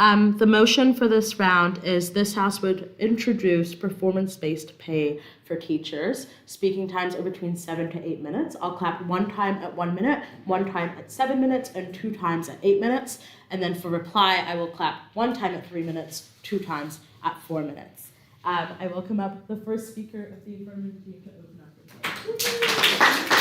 The motion for this round is this House would introduce performance-based pay for teachers. Speaking times are between 7 to 8 minutes. I'll clap one time at 1 minute, one time at 7 minutes, and 2 times at 8 minutes. And then for reply, I will clap one time at 3 minutes, 2 times at 4 minutes. I welcome up the first speaker of the affirmative team to open up the debate.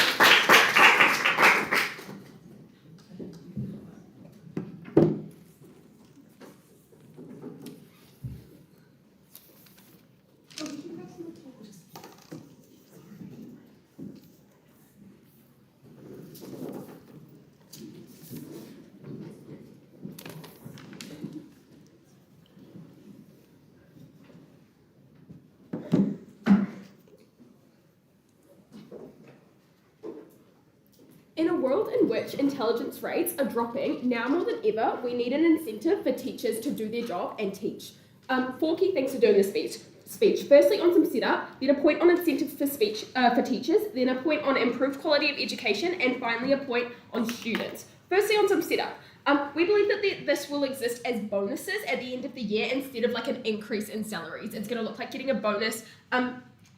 In a world in which intelligence rates are dropping, now more than ever, we need an incentive for teachers to do their job and teach. 4 key things to do in this speech. Firstly, on some setup, then a point on incentives for teachers, then a point on improved quality of education, and finally a point on students. Firstly, on some setup. We believe that this will exist as bonuses at the end of the year instead of like an increase in salaries. It's going to look like getting a bonus.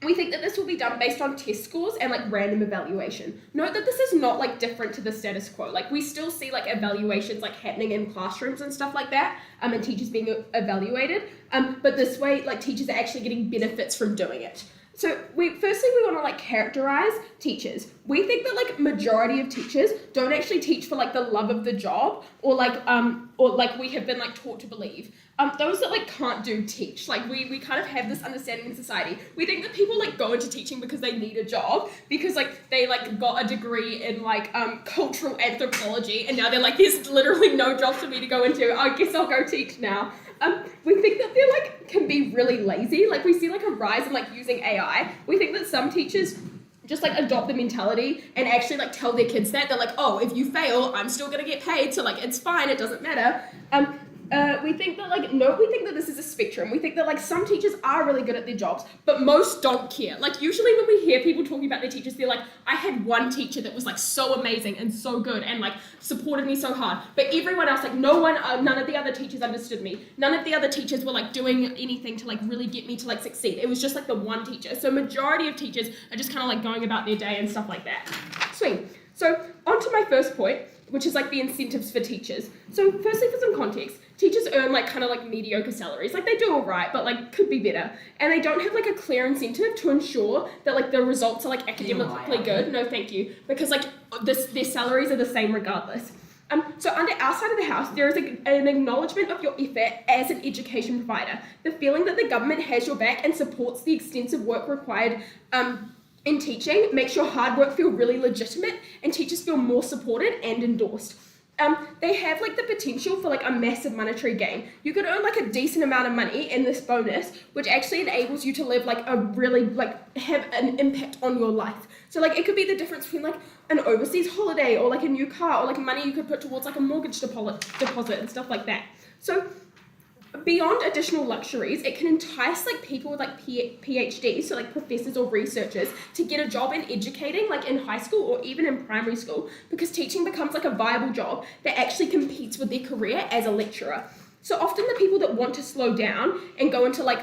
We think that this will be done based on test scores and like random evaluation. Note that this is not like different to the status quo. Like we still see like evaluations like happening in classrooms and stuff like that, and teachers being evaluated. But this way, like teachers are actually getting benefits from doing it. So we want to like characterize teachers. We think that like majority of teachers don't actually teach for like the love of the job or like we have been like taught to believe. Those that like can't do teach. Like we kind of have this understanding in society. We think that people like go into teaching because they need a job, because like they like got a degree in like cultural anthropology and now they're like, there's literally no job for me to go into. I guess I'll go teach now. We think that they like can be really lazy. Like we see like a rise in like using AI. We think that some teachers just like adopt the mentality and actually like tell their kids that they're like, oh, if you fail, I'm still gonna get paid, so like it's fine, it doesn't matter. We think that this is a spectrum. We think that like some teachers are really good at their jobs, but most don't care. Like usually when we hear people talking about their teachers, they're like, I had one teacher that was like so amazing and so good and like supported me so hard, but everyone else, like none of the other teachers understood me. None of the other teachers were like doing anything to like really get me to like succeed. It was just like the one teacher. So majority of teachers are just kind of like going about their day and stuff like that. Sweet. So on to my first point, which is like the incentives for teachers. So firstly, for some context, teachers earn like kind of like mediocre salaries. Like they do all right, but like could be better. And they don't have like a clear incentive to ensure that like the results are like academically good. No, thank you. Because like their salaries are the same regardless. So under our side of the house, there is an acknowledgement of your effort as an education provider. The feeling that the government has your back and supports the extensive work required in teaching makes your hard work feel really legitimate and teachers feel more supported and endorsed. They have like the potential for like a massive monetary gain. You could earn like a decent amount of money in this bonus, which actually enables you to live like a really like have an impact on your life. So like it could be the difference between like an overseas holiday or like a new car or like money you could put towards like a mortgage deposit and stuff like that. So beyond additional luxuries, it can entice like people with like PhDs, so like professors or researchers, to get a job in educating, like in high school or even in primary school, because teaching becomes like a viable job that actually competes with their career as a lecturer. So often the people that want to slow down and go into like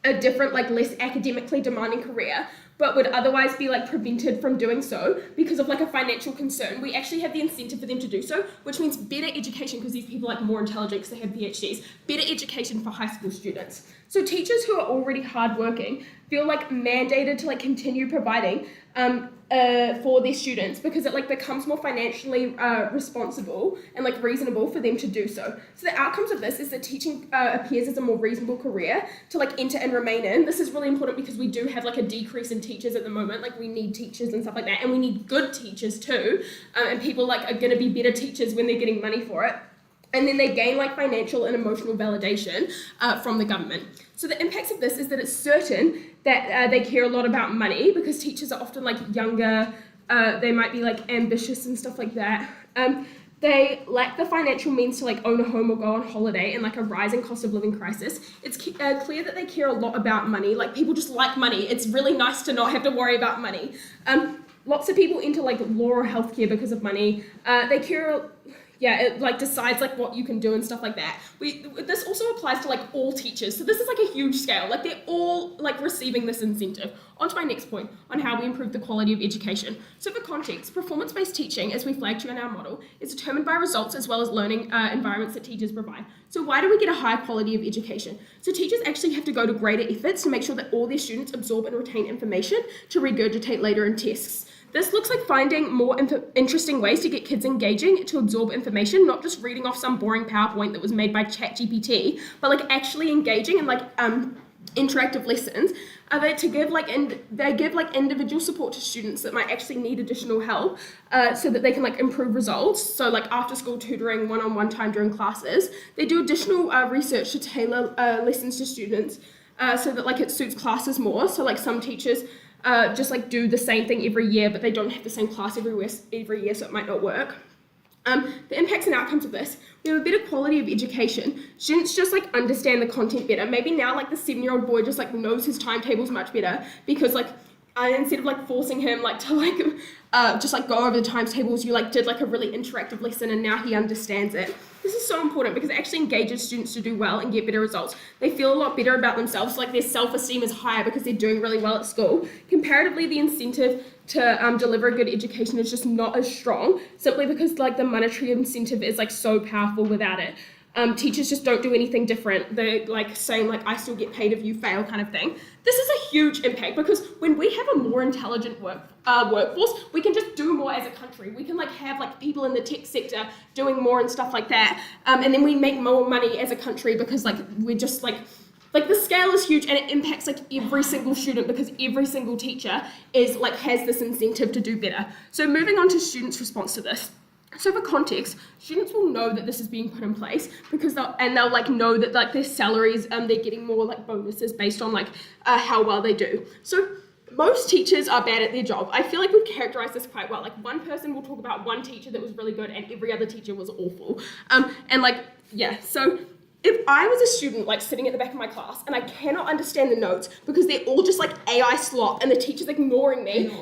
a different, like less academically demanding career, but would otherwise be like prevented from doing so because of like a financial concern, we actually have the incentive for them to do so, which means better education because these people are like more intelligent because they have PhDs, better education for high school students. So teachers who are already hardworking feel like mandated to like continue providing for their students because it like becomes more financially responsible and like reasonable for them to do so. So the outcomes of this is that teaching appears as a more reasonable career to like enter and remain in. This is really important because we do have like a decrease in teachers at the moment. Like we need teachers and stuff like that, and we need good teachers too. And people like are going to be better teachers when they're getting money for it. And then they gain like financial and emotional validation from the government. So the impacts of this is that it's certain that they care a lot about money because teachers are often like younger, they might be like ambitious and stuff like that. They lack the financial means to like own a home or go on holiday in like a rising cost of living crisis. It's clear that they care a lot about money. Like people just like money. It's really nice to not have to worry about money. Lots of people enter like law or healthcare because of money. They care it like decides like what you can do and stuff like that. This also applies to like all teachers. So this is like a huge scale. Like they're all like receiving this incentive. On to my next point on how we improve the quality of education. So for context, performance-based teaching, as we flagged you in our model, is determined by results as well as learning environments that teachers provide. So why do we get a high quality of education? So teachers actually have to go to greater efforts to make sure that all their students absorb and retain information to regurgitate later in tests. This looks like finding more interesting ways to get kids engaging to absorb information, not just reading off some boring PowerPoint that was made by ChatGPT, but like actually engaging in like interactive lessons. They give like individual support to students that might actually need additional help so that they can like improve results. So like after school tutoring, one-on-one time during classes. They do additional research to tailor lessons to students so that like it suits classes more. So like some teachers just like do the same thing every year, but they don't have the same class every year, so it might not work. The impacts and outcomes of this: we have a better quality of education. Students just like understand the content better. Maybe now like the 7-year-old boy just like knows his timetables much better because like instead of like forcing him like to like just like go over the timetables, you like did like a really interactive lesson and now he understands it. This is so important because it actually engages students to do well and get better results. They feel a lot better about themselves, like their self-esteem is higher because they're doing really well at school. Comparatively, the incentive to deliver a good education is just not as strong, simply because like the monetary incentive is like so powerful without it. Teachers just don't do anything different. They're like saying like, I still get paid if you fail kind of thing. This is a huge impact because when we have a more intelligent workforce, we can just do more as a country. We can like have like people in the tech sector doing more and stuff like that. And then we make more money as a country because like we're just like the scale is huge and it impacts like every single student because every single teacher is like has this incentive to do better. So moving on to students' response to this. So for context, students will know that this is being put in place because they'll like know that like their salaries they're getting more like bonuses based on like how well they do. So most teachers are bad at their job. I feel like we've characterized this quite well. Like one person will talk about one teacher that was really good and every other teacher was awful. So if I was a student like sitting at the back of my class and I cannot understand the notes because they're all just like AI slop and the teacher's ignoring me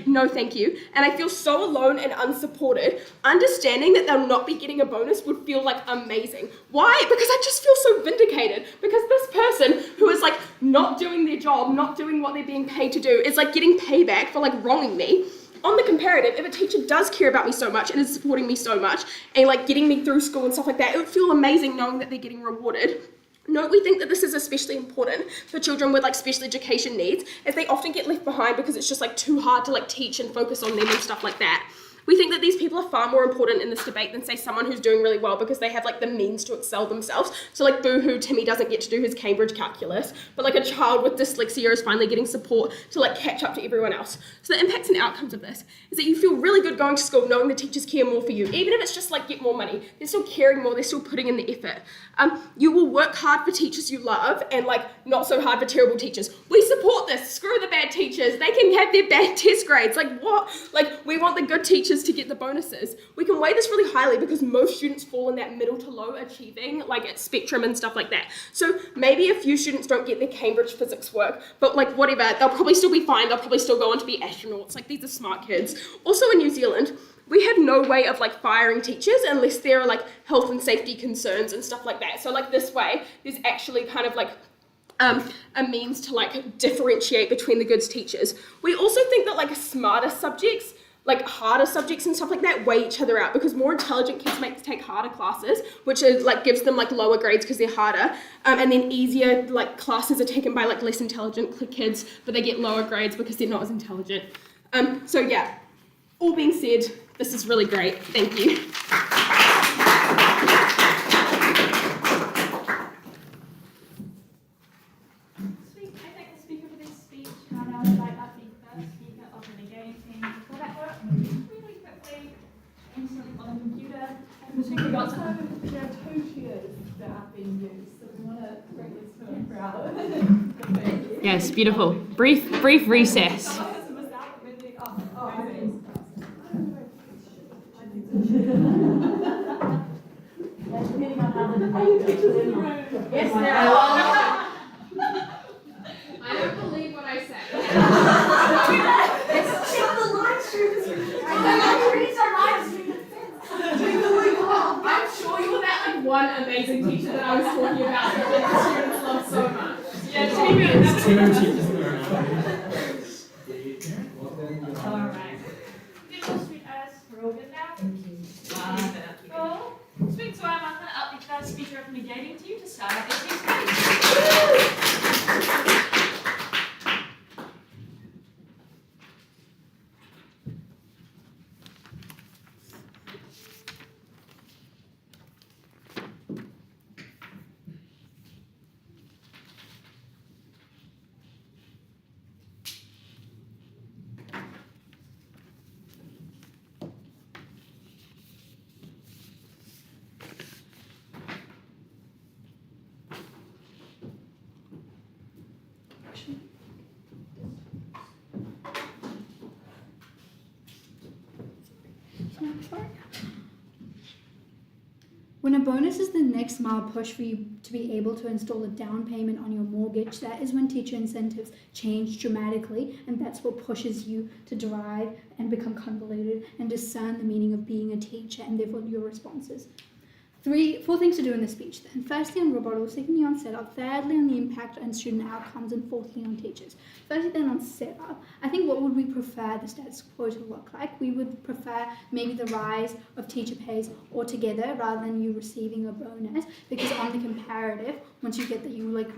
no thank you, and I feel so alone and unsupported, understanding that they'll not be getting a bonus would feel like amazing. Why? Because I just feel so vindicated because this person who is like not doing their job, not doing what they're being paid to do is like getting payback for like wronging me. On the comparative, if a teacher does care about me so much and is supporting me so much and like getting me through school and stuff like that, it would feel amazing knowing that they're getting rewarded. Note, we think that this is especially important for children with like special education needs, as they often get left behind because it's just like too hard to like teach and focus on them and stuff like that. We think that these people are far more important in this debate than say someone who's doing really well because they have like the means to excel themselves. So like boo-hoo, Timmy doesn't get to do his Cambridge calculus, but like a child with dyslexia is finally getting support to like catch up to everyone else. So the impacts and outcomes of this is that you feel really good going to school knowing the teachers care more for you. Even if it's just like get more money, they're still caring more, they're still putting in the effort. You will work hard for teachers you love and like not so hard for terrible teachers. We support this. Screw the bad teachers. They can have their bad test grades. Like what? Like we want the good teachers to get the bonuses. We can weigh this really highly because most students fall in that middle to low achieving, like at spectrum and stuff like that. So maybe a few students don't get their Cambridge physics work, but like whatever, they'll probably still be fine. They'll probably still go on to be astronauts. Like these are smart kids. Also in New Zealand, we have no way of like firing teachers unless there are like health and safety concerns and stuff like that. So like this way, there's actually kind of like a means to like differentiate between the good teachers. We also think that like smarter subjects, like harder subjects and stuff like that, weigh each other out because more intelligent kids take harder classes, which is like gives them like lower grades because they're harder, and then easier like classes are taken by like less intelligent kids, but they get lower grades because they're not as intelligent. So yeah, all being said, this is really great. Thank you. Sweet. I thank the speaker for this speech, and I would like up the first speaker of the game team for that work really quickly instantly on the computer. There are two cheers that have been used, so we want to bring this to a crowd. Yes, beautiful. Brief recess. Yes, there are. I don't believe what I said. It's check the live stream. I know you read the live stream. one amazing teacher that I was talking about that the students love so much. Yeah, to be fair, It's two teachers that are Alright. Then we'll speak as Logan now. Cool. Speak to our mother up the first speaker of negating to you to start our speech. When a bonus is the next mile push for you to be able to install a down payment on your mortgage, that is when teacher incentives change dramatically, and that's what pushes you to drive and become convoluted and discern the meaning of being a teacher and therefore your responses. Four things to do in this speech then. Firstly on rebuttal, secondly on setup, thirdly on the impact on student outcomes, and fourthly on teachers. Firstly then on setup, I think what would we prefer the status quo to look like? We would prefer maybe the rise of teacher pays altogether rather than you receiving a bonus, because on the comparative, once you get that, you like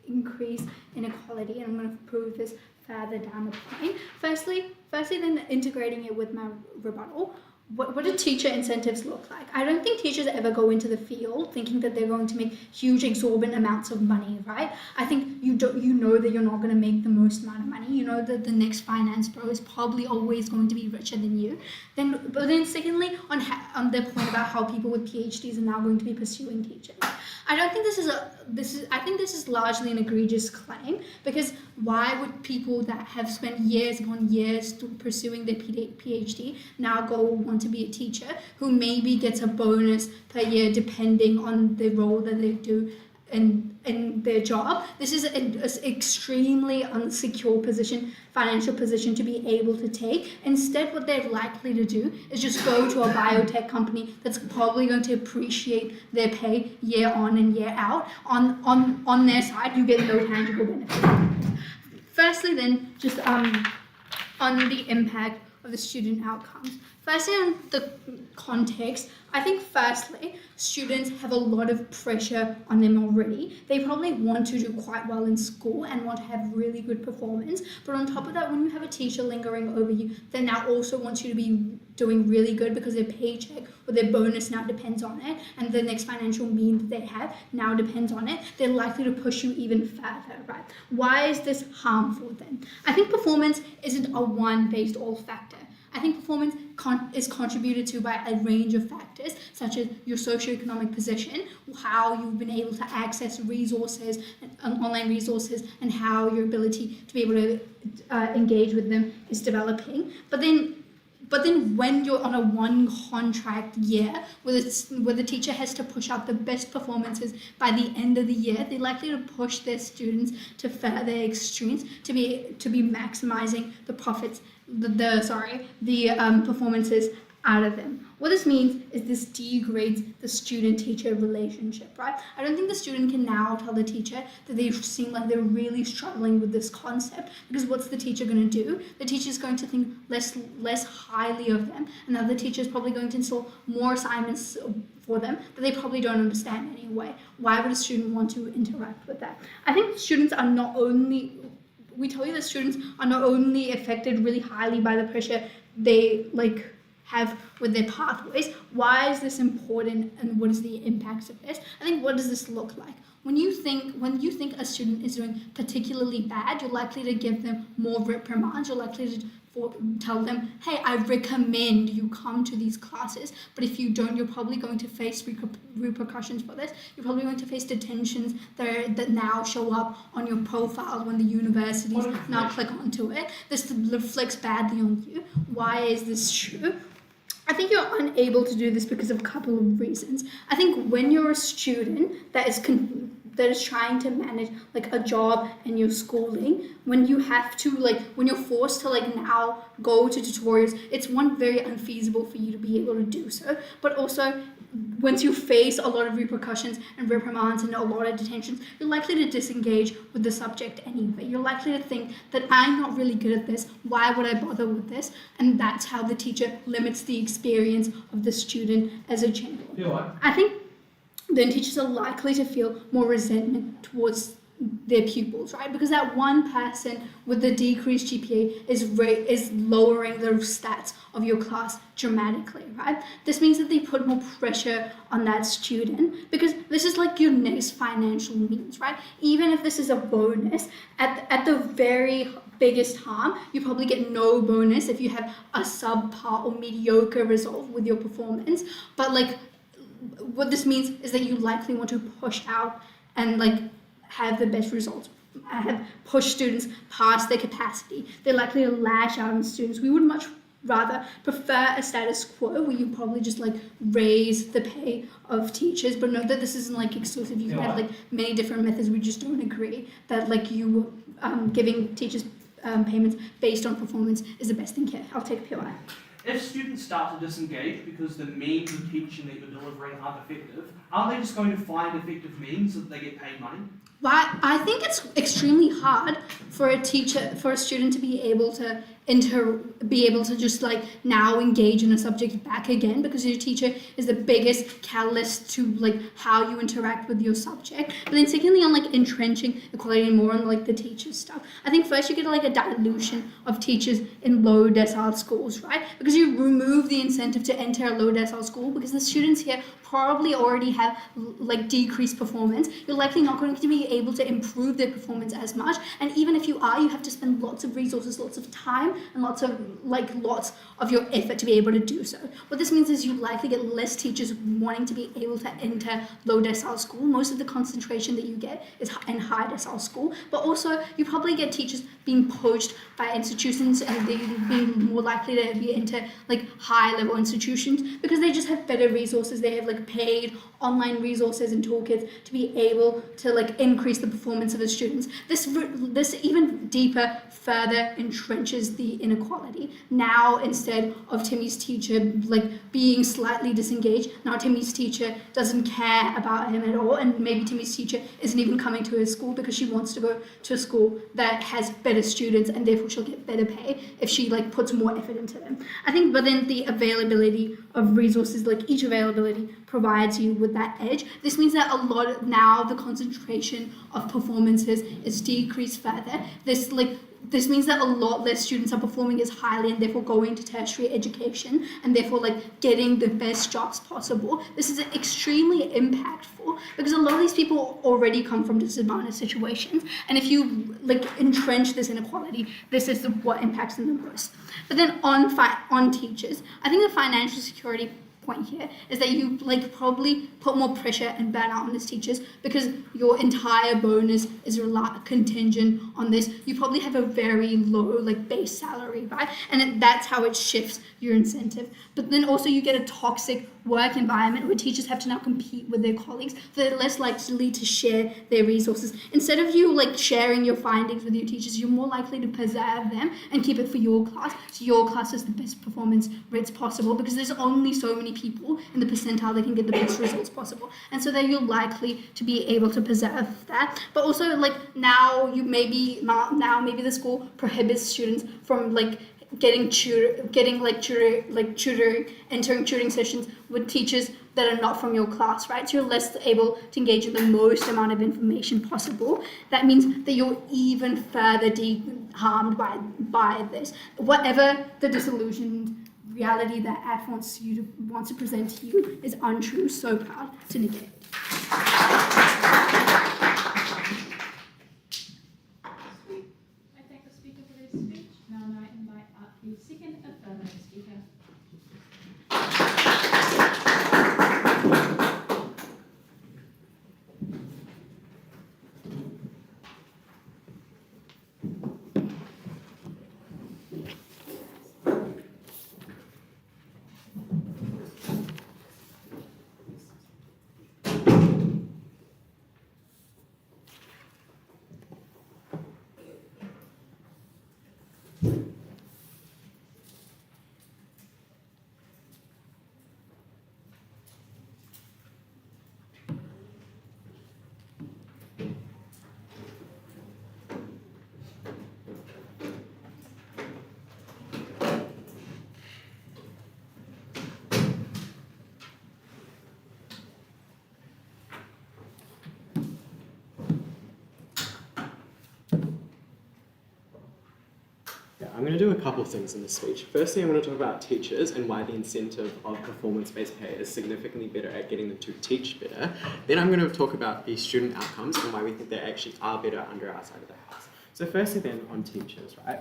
increase inequality, and I'm going to prove this further down the line. Firstly then integrating it with my rebuttal. What do teacher incentives look like? I don't think teachers ever go into the field thinking that they're going to make huge exorbitant amounts of money, right? I think you know that you're not going to make the most amount of money. You know that the next finance bro is probably always going to be richer than you. But then secondly, on the point about how people with PhDs are now going to be pursuing teaching. I don't think I think this is largely an egregious claim, because why would people that have spent years upon years pursuing their PhD now go want to be a teacher who maybe gets a bonus per year depending on the role that they do in their job? This is an extremely unsecure financial position to be able to take. Instead, what they're likely to do is just go to a biotech company that's probably going to appreciate their pay year on and year out. On their side, you get no tangible benefit. Firstly, then, just on the impact of the student outcomes. Firstly, on the context, I think firstly, students have a lot of pressure on them already. They probably want to do quite well in school and want to have really good performance. But on top of that, when you have a teacher lingering over you, they now also want you to be doing really good because their paycheck or their bonus now depends on it, and the next financial mean that they have now depends on it. They're likely to push you even further, right? Why is this harmful then? I think performance isn't a one-based all factor. I think performance is contributed to by a range of factors, such as your socioeconomic position, how you've been able to access resources, online resources, and how your ability to be able to engage with them is developing. But then when you're on a one contract year where the teacher has to push out the best performances by the end of the year, they're likely to push their students to further extremes to be maximizing the profits, the performances out of them. What this means is this degrades the student-teacher relationship, right? I don't think the student can now tell the teacher that they seem like they're really struggling with this concept, because what's the teacher going to do? The teacher is going to think less highly of them, and now the teacher is probably going to install more assignments for them that they probably don't understand anyway. Why would a student want to interact with that? I think students are not only affected really highly by the pressure they have with their pathways. Why is this important, and what is the impacts of this? I think, what does this look like? When you think a student is doing particularly bad, you're likely to give them more reprimands. You're likely to tell them, hey, I recommend you come to these classes, but if you don't, you're probably going to face repercussions for this. You're probably going to face detentions that now show up on your profile when the universities now click onto it. This reflects badly on you. Why is this true? I think you're unable to do this because of a couple of reasons. I think when you're a student that is trying to manage a job and your schooling, when you have to when you're forced to now go to tutorials, it's very unfeasible for you to be able to do so. But also once you face a lot of repercussions and reprimands and a lot of detentions, you're likely to disengage with the subject anyway. You're likely to think that I'm not really good at this, why would I bother with this? And that's how the teacher limits the experience of the student as a general. Yeah. I think then teachers are likely to feel more resentment towards their pupils, right? Because that one person with the decreased GPA is lowering the stats of your class dramatically, right? This means that they put more pressure on that student because this is like your next financial means, right? Even if this is a bonus, at the very biggest harm, you probably get no bonus if you have a subpar or mediocre result with your performance. But like, what this means is that you likely want to push out and like have the best results, have push students past their capacity. They're likely to lash out on students. We would much rather prefer a status quo where you probably just like raise the pay of teachers, but note that this isn't like exclusive. You can have like many different methods. We just don't agree that like you giving teachers payments based on performance is the best thing here. I'll take a POI. If students start to disengage because the means of teaching that you're delivering aren't effective, aren't they just going to find effective means so that they get paid money? Well, I think it's extremely hard for a student to be able to just like now engage in a subject back again, because your teacher is the biggest catalyst to like how you interact with your subject. But then secondly, on like entrenching equality and more on like the teacher stuff, I think first you get like a dilution of teachers in low decile schools, right? Because you remove the incentive to enter a low decile school because the students here probably already have like decreased performance. You're likely not going to be able to improve their performance as much, and even if you are, you have to spend lots of resources, lots of time, and lots of your effort to be able to do so. What this means is you likely get less teachers wanting to be able to enter low decile school. Most of the concentration that you get is in high decile school, but also you probably get teachers being poached by institutions and they being more likely to be into like high level institutions because they just have better resources. They have like paid online resources and toolkits to be able to like increase the performance of the students. This even deeper further entrenches the inequality. Now instead of Timmy's teacher like being slightly disengaged, now Timmy's teacher doesn't care about him at all, and maybe Timmy's teacher isn't even coming to his school because she wants to go to a school that has better students and therefore she'll get better pay if she like puts more effort into them. I think, but then the availability of resources, like each availability provides you with that edge. This means that now the concentration of performances is decreased further. This means that a lot less students are performing as highly and therefore going to tertiary education and therefore like getting the best jobs possible. This is extremely impactful because a lot of these people already come from disadvantaged situations, and if you like entrench this inequality, this is what impacts them the most. But then on teachers, I think the financial security point here is that you like probably put more pressure and burnout on these teachers because your entire bonus is contingent on this. You probably have a very low like base salary, right? And that's how it shifts your incentive. But then also you get a toxic work environment where teachers have to now compete with their colleagues. They're less likely to share their resources. Instead of you like sharing your findings with your teachers, you're more likely to preserve them and keep it for your class. So your class is the best performance rates possible because there's only so many people in the percentile that can get the best results possible. And so that you're likely to be able to preserve that. But also like now maybe the school prohibits students from like entering tutoring sessions with teachers that are not from your class, right? So you're less able to engage in the most amount of information possible. That means that you're even further harmed by this. Whatever the disillusioned reality that F wants to present to you is untrue, so proud to negate. I thank the speaker for their speech. Now I invite up the second affirmative speaker. I'm going to do a couple things in this speech. Firstly, I'm going to talk about teachers and why the incentive of performance-based pay is significantly better at getting them to teach better. Then I'm going to talk about the student outcomes and why we think they actually are better under our side of the house. So firstly then on teachers, right?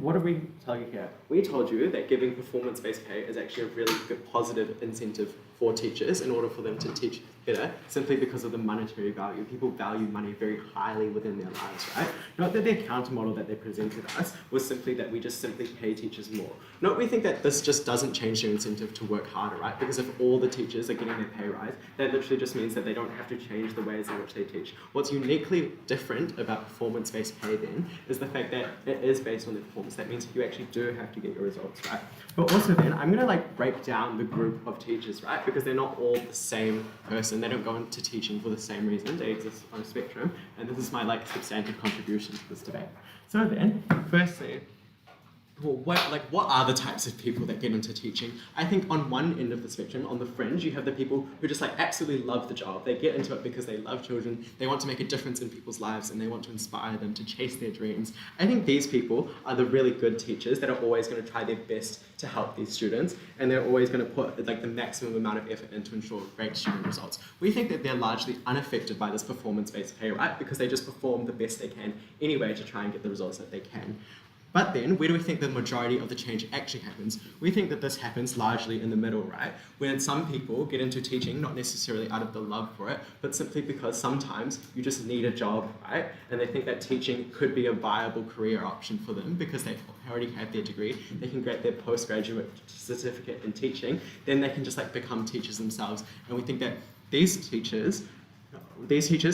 What did we tell you here? We told you that giving performance-based pay is actually a really good positive incentive for teachers in order for them to teach better, simply because of the monetary value. People value money very highly within their lives, right? Not that their counter model that they presented us was simply that we just simply pay teachers more. No, we think that this just doesn't change their incentive to work harder, right? Because if all the teachers are getting their pay rise, that literally just means that they don't have to change the ways in which they teach. What's uniquely different about performance-based pay then is the fact that it is based on their performance. That means you actually do have to get your results right. But also then, I'm gonna break down the group of teachers, right? Because they're not all the same person. They don't go into teaching for the same reason. They exist on a spectrum. And this is my substantive contribution to this debate. So then, firstly, what are the types of people that get into teaching? I think on one end of the spectrum, on the fringe, you have the people who just absolutely love the job. They get into it because they love children, they want to make a difference in people's lives, and they want to inspire them to chase their dreams. I think these people are the really good teachers that are always going to try their best to help these students, and they're always going to put the maximum amount of effort in to ensure great student results. We think that they're largely unaffected by this performance-based pay, right? Because they just perform the best they can anyway to try and get the results that they can. But then, where do we think the majority of the change actually happens? We think that this happens largely in the middle, right? When some people get into teaching, not necessarily out of the love for it, but simply because sometimes you just need a job, right? And they think that teaching could be a viable career option for them because they already have their degree, they can get their postgraduate certificate in teaching, then they can just become teachers themselves. And we think that these teachers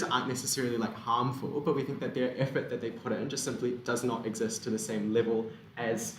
aren't necessarily harmful, but we think that their effort that they put in just simply does not exist to the same level as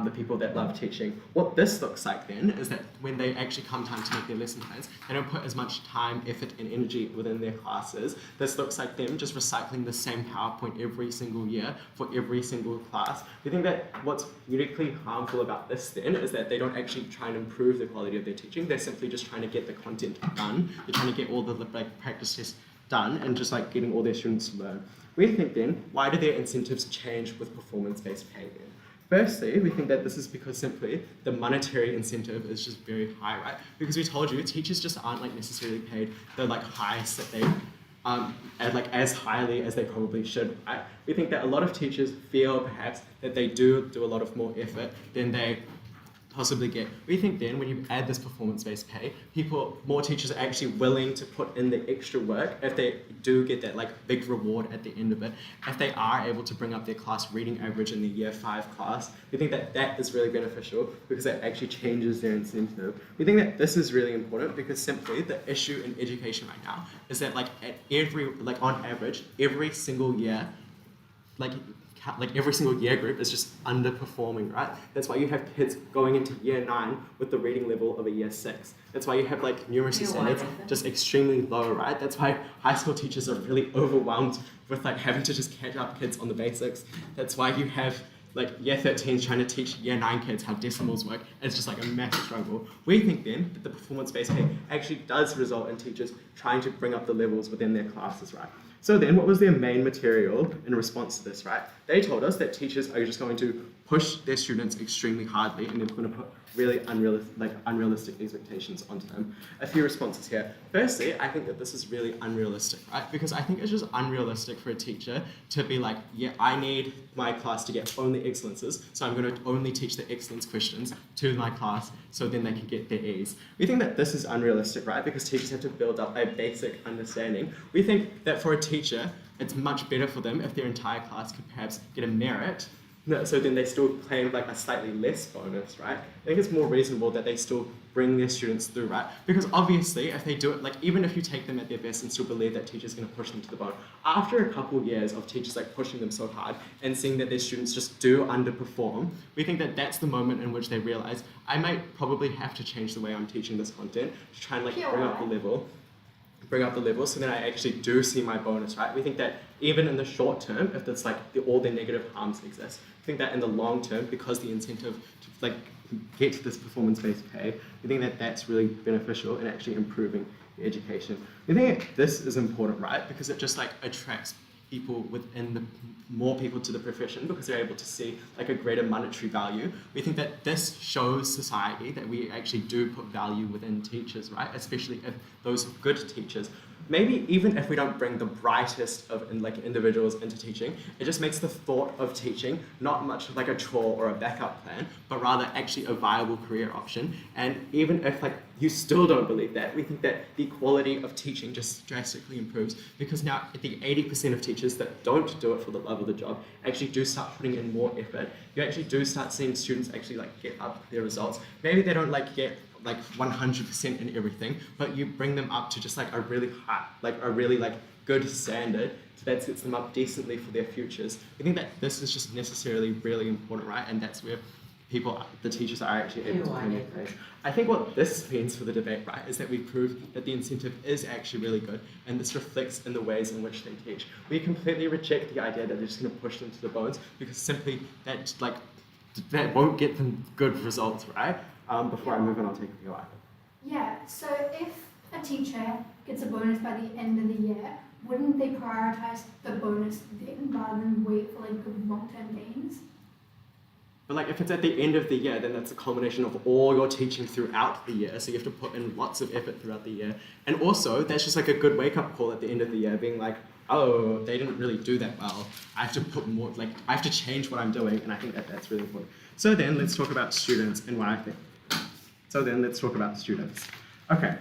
the people that love teaching. What this looks like then is that when they actually come time to make their lesson plans, they don't put as much time, effort, and energy within their classes. This looks like them just recycling the same PowerPoint every single year for every single class. We think that what's uniquely harmful about this then is that they don't actually try and improve the quality of their teaching. They're simply just trying to get the content done. They're trying to get all the practice tests done and just getting all their students to learn. We think then, why do their incentives change with performance-based pay then? Firstly, we think that this is because simply the monetary incentive is just very high, right? Because we told you, teachers just aren't necessarily paid the highest that they, as highly as they probably should, right? We think that a lot of teachers feel perhaps that they do a lot of more effort than they possibly get. We think then when you add this performance-based pay, more teachers are actually willing to put in the extra work if they do get that big reward at the end of it. If they are able to bring up their class reading average in the year 5 class, we think that that is really beneficial because that actually changes their incentive. We think that this is really important because simply the issue in education right now is that on average, every single year, every single year group is just underperforming, right? That's why you have kids going into year 9 with the reading level of a year 6. That's why you have numeracy standards just extremely low, right? That's why high school teachers are really overwhelmed with having to just catch up kids on the basics. That's why you have year 13 trying to teach year 9 kids how decimals work. It's just a massive struggle. We think then that the performance-based pay actually does result in teachers trying to bring up the levels within their classes, right? So then, what was their main material in response to this, right? They told us that teachers are just going to push their students extremely hardly and they're going to put really unrealistic expectations onto them. A few responses here. Firstly, I think that this is really unrealistic, right? Because I think it's just unrealistic for a teacher to be yeah, I need my class to get only excellences, so I'm going to only teach the excellence questions to my class so then they can get their E's. We think that this is unrealistic, right? Because teachers have to build up a basic understanding. We think that for a teacher, it's much better for them if their entire class could perhaps get a merit. No, so then they still claim a slightly less bonus, right? I think it's more reasonable that they still bring their students through, right? Because obviously, if they do it, even if you take them at their best and still believe that teachers are going to push them to the bone, after a couple years of teachers pushing them so hard and seeing that their students just do underperform, we think that that's the moment in which they realize, I might probably have to change the way I'm teaching this content to try and bring up the level so then I actually do see my bonus, right? We think that even in the short term, if it's all the negative harms exist, we think that in the long term, because the incentive to get to this performance-based pay, we think that that's really beneficial in actually improving the education. We think this is important, right? Because it just attracts people within the more people to the profession because they're able to see like a greater monetary value. We think that this shows society that we actually do put value within teachers, right? Especially if those good teachers, maybe even if we don't bring the brightest of individuals into teaching, it just makes the thought of teaching not much like a chore or a backup plan, but rather actually a viable career option. And even if you still don't believe that, we think that the quality of teaching just drastically improves because now the 80% of teachers that don't do it for the love of the job actually do start putting in more effort. You actually do start seeing students actually get up their results. Maybe they don't get 100% in everything, but you bring them up to just a really high, a really good standard, so that sets them up decently for their futures. We think that this is just necessarily really important, right? And that's where the teachers are actually able to bring their place. I think what this means for the debate, right, is that we prove that the incentive is actually really good, and this reflects in the ways in which they teach. We completely reject the idea that they're just going to push them to the bones, because simply that won't get them good results, right? Before I move on, I'll take a go at it. Yeah, so if a teacher gets a bonus by the end of the year, wouldn't they prioritize the bonus then rather than wait for good long-term gains? But if it's at the end of the year, then that's a culmination of all your teaching throughout the year. So you have to put in lots of effort throughout the year. And also, that's just a good wake-up call at the end of the year, being oh, they didn't really do that well. I have to put more, I have to change what I'm doing, and I think that that's really important. So then, let's talk about students and what I think. Okay.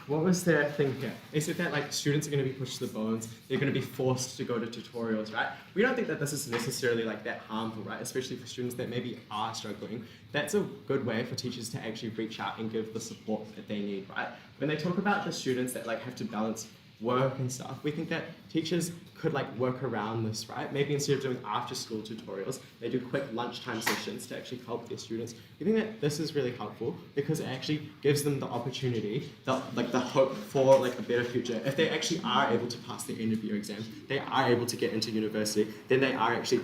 What was their thing here? They said that students are going to be pushed to the bones. They're going to be forced to go to tutorials, right? We don't think that this is necessarily that harmful, right? Especially for students that maybe are struggling. That's a good way for teachers to actually reach out and give the support that they need, right? When they talk about the students that have to balance work and stuff, we think that teachers could work around this, right? Maybe instead of doing after school tutorials, they do quick lunchtime sessions to actually help their students. We think that this is really helpful because it actually gives them the opportunity, the hope for a better future. If they actually are able to pass their end of year exams, they are able to get into university, then they are actually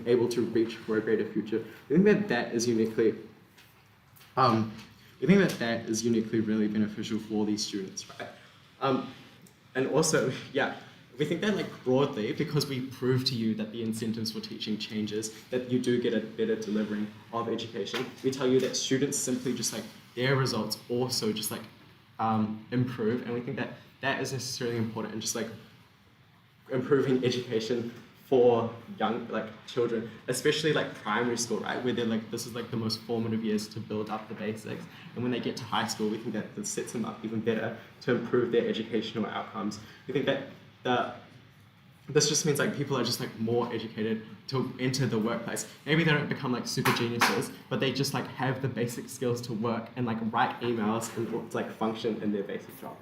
able to reach for a greater future. We think that that is uniquely really beneficial for these students, right? And also, yeah, we think that broadly, because we prove to you that the incentives for teaching changes, that you do get a better delivering of education, we tell you that students simply just their results also just improve, and we think that that is necessarily important in just improving education for young children, especially primary school, right, where they're this is the most formative years to build up the basics, and when they get to high school, we think that this sets them up even better to improve their educational outcomes. We think that this just means people are just more educated to enter the workplace. Maybe they don't become super geniuses, but they just have the basic skills to work and write emails and function in their basic jobs.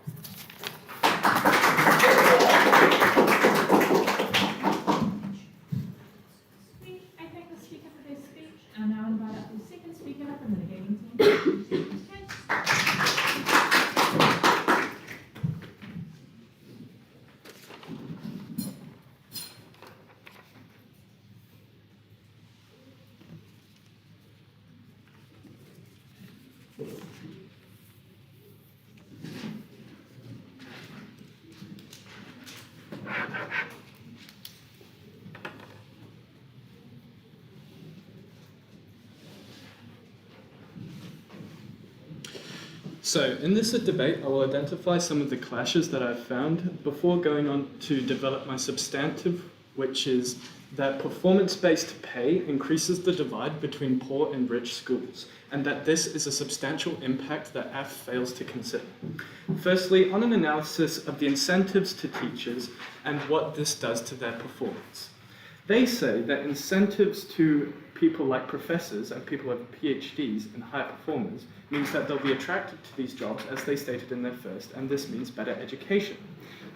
I thank the speaker for their speech, and now invite up the second speaker from the debating team. So, in this debate, I will identify some of the clashes that I've found before going on to develop my substantive, which is that performance-based pay increases the divide between poor and rich schools, and that this is a substantial impact that AF fails to consider. Firstly, on an analysis of the incentives to teachers and what this does to their performance. They say that incentives to people like professors and people with PhDs and high performers means that they'll be attracted to these jobs, as they stated in their first, and this means better education.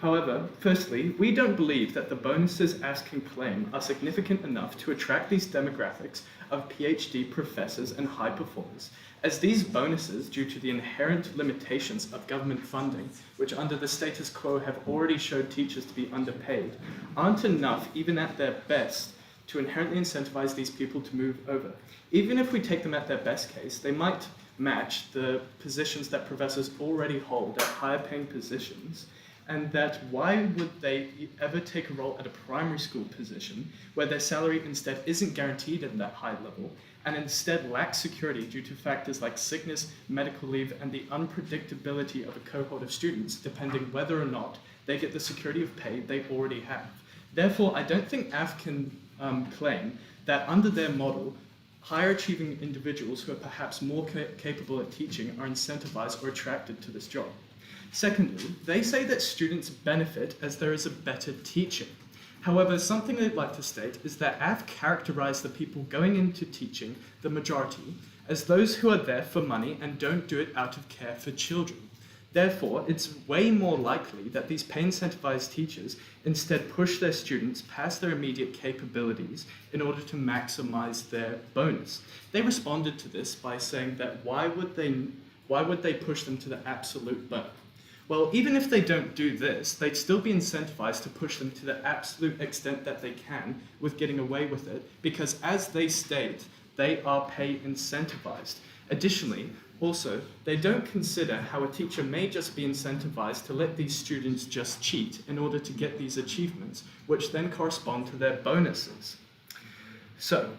However, firstly, we don't believe that the bonuses AS can claim are significant enough to attract these demographics of PhD professors and high performers, as these bonuses, due to the inherent limitations of government funding, which under the status quo have already showed teachers to be underpaid, aren't enough, even at their best, to inherently incentivize these people to move over. Even if we take them at their best case, they might match the positions that professors already hold at higher paying positions, and that why would they ever take a role at a primary school position where their salary instead isn't guaranteed at that high level and instead lacks security due to factors like sickness, medical leave, and the unpredictability of a cohort of students, depending whether or not they get the security of pay they already have. Therefore, I don't think AF can claim that under their model, higher achieving individuals who are perhaps more capable at teaching are incentivized or attracted to this job. Secondly, they say that students benefit as there is a better teacher. However, something I'd like to state is that AF characterize the people going into teaching, the majority, as those who are there for money and don't do it out of care for children. Therefore, it's way more likely that these pay-incentivized teachers instead push their students past their immediate capabilities in order to maximize their bonus. They responded to this by saying that why would they push them to the absolute bone? Well, even if they don't do this, they'd still be incentivized to push them to the absolute extent that they can with getting away with it, because as they state, they are pay incentivized. Additionally, also, they don't consider how a teacher may just be incentivized to let these students just cheat in order to get these achievements, which then correspond to their bonuses. So,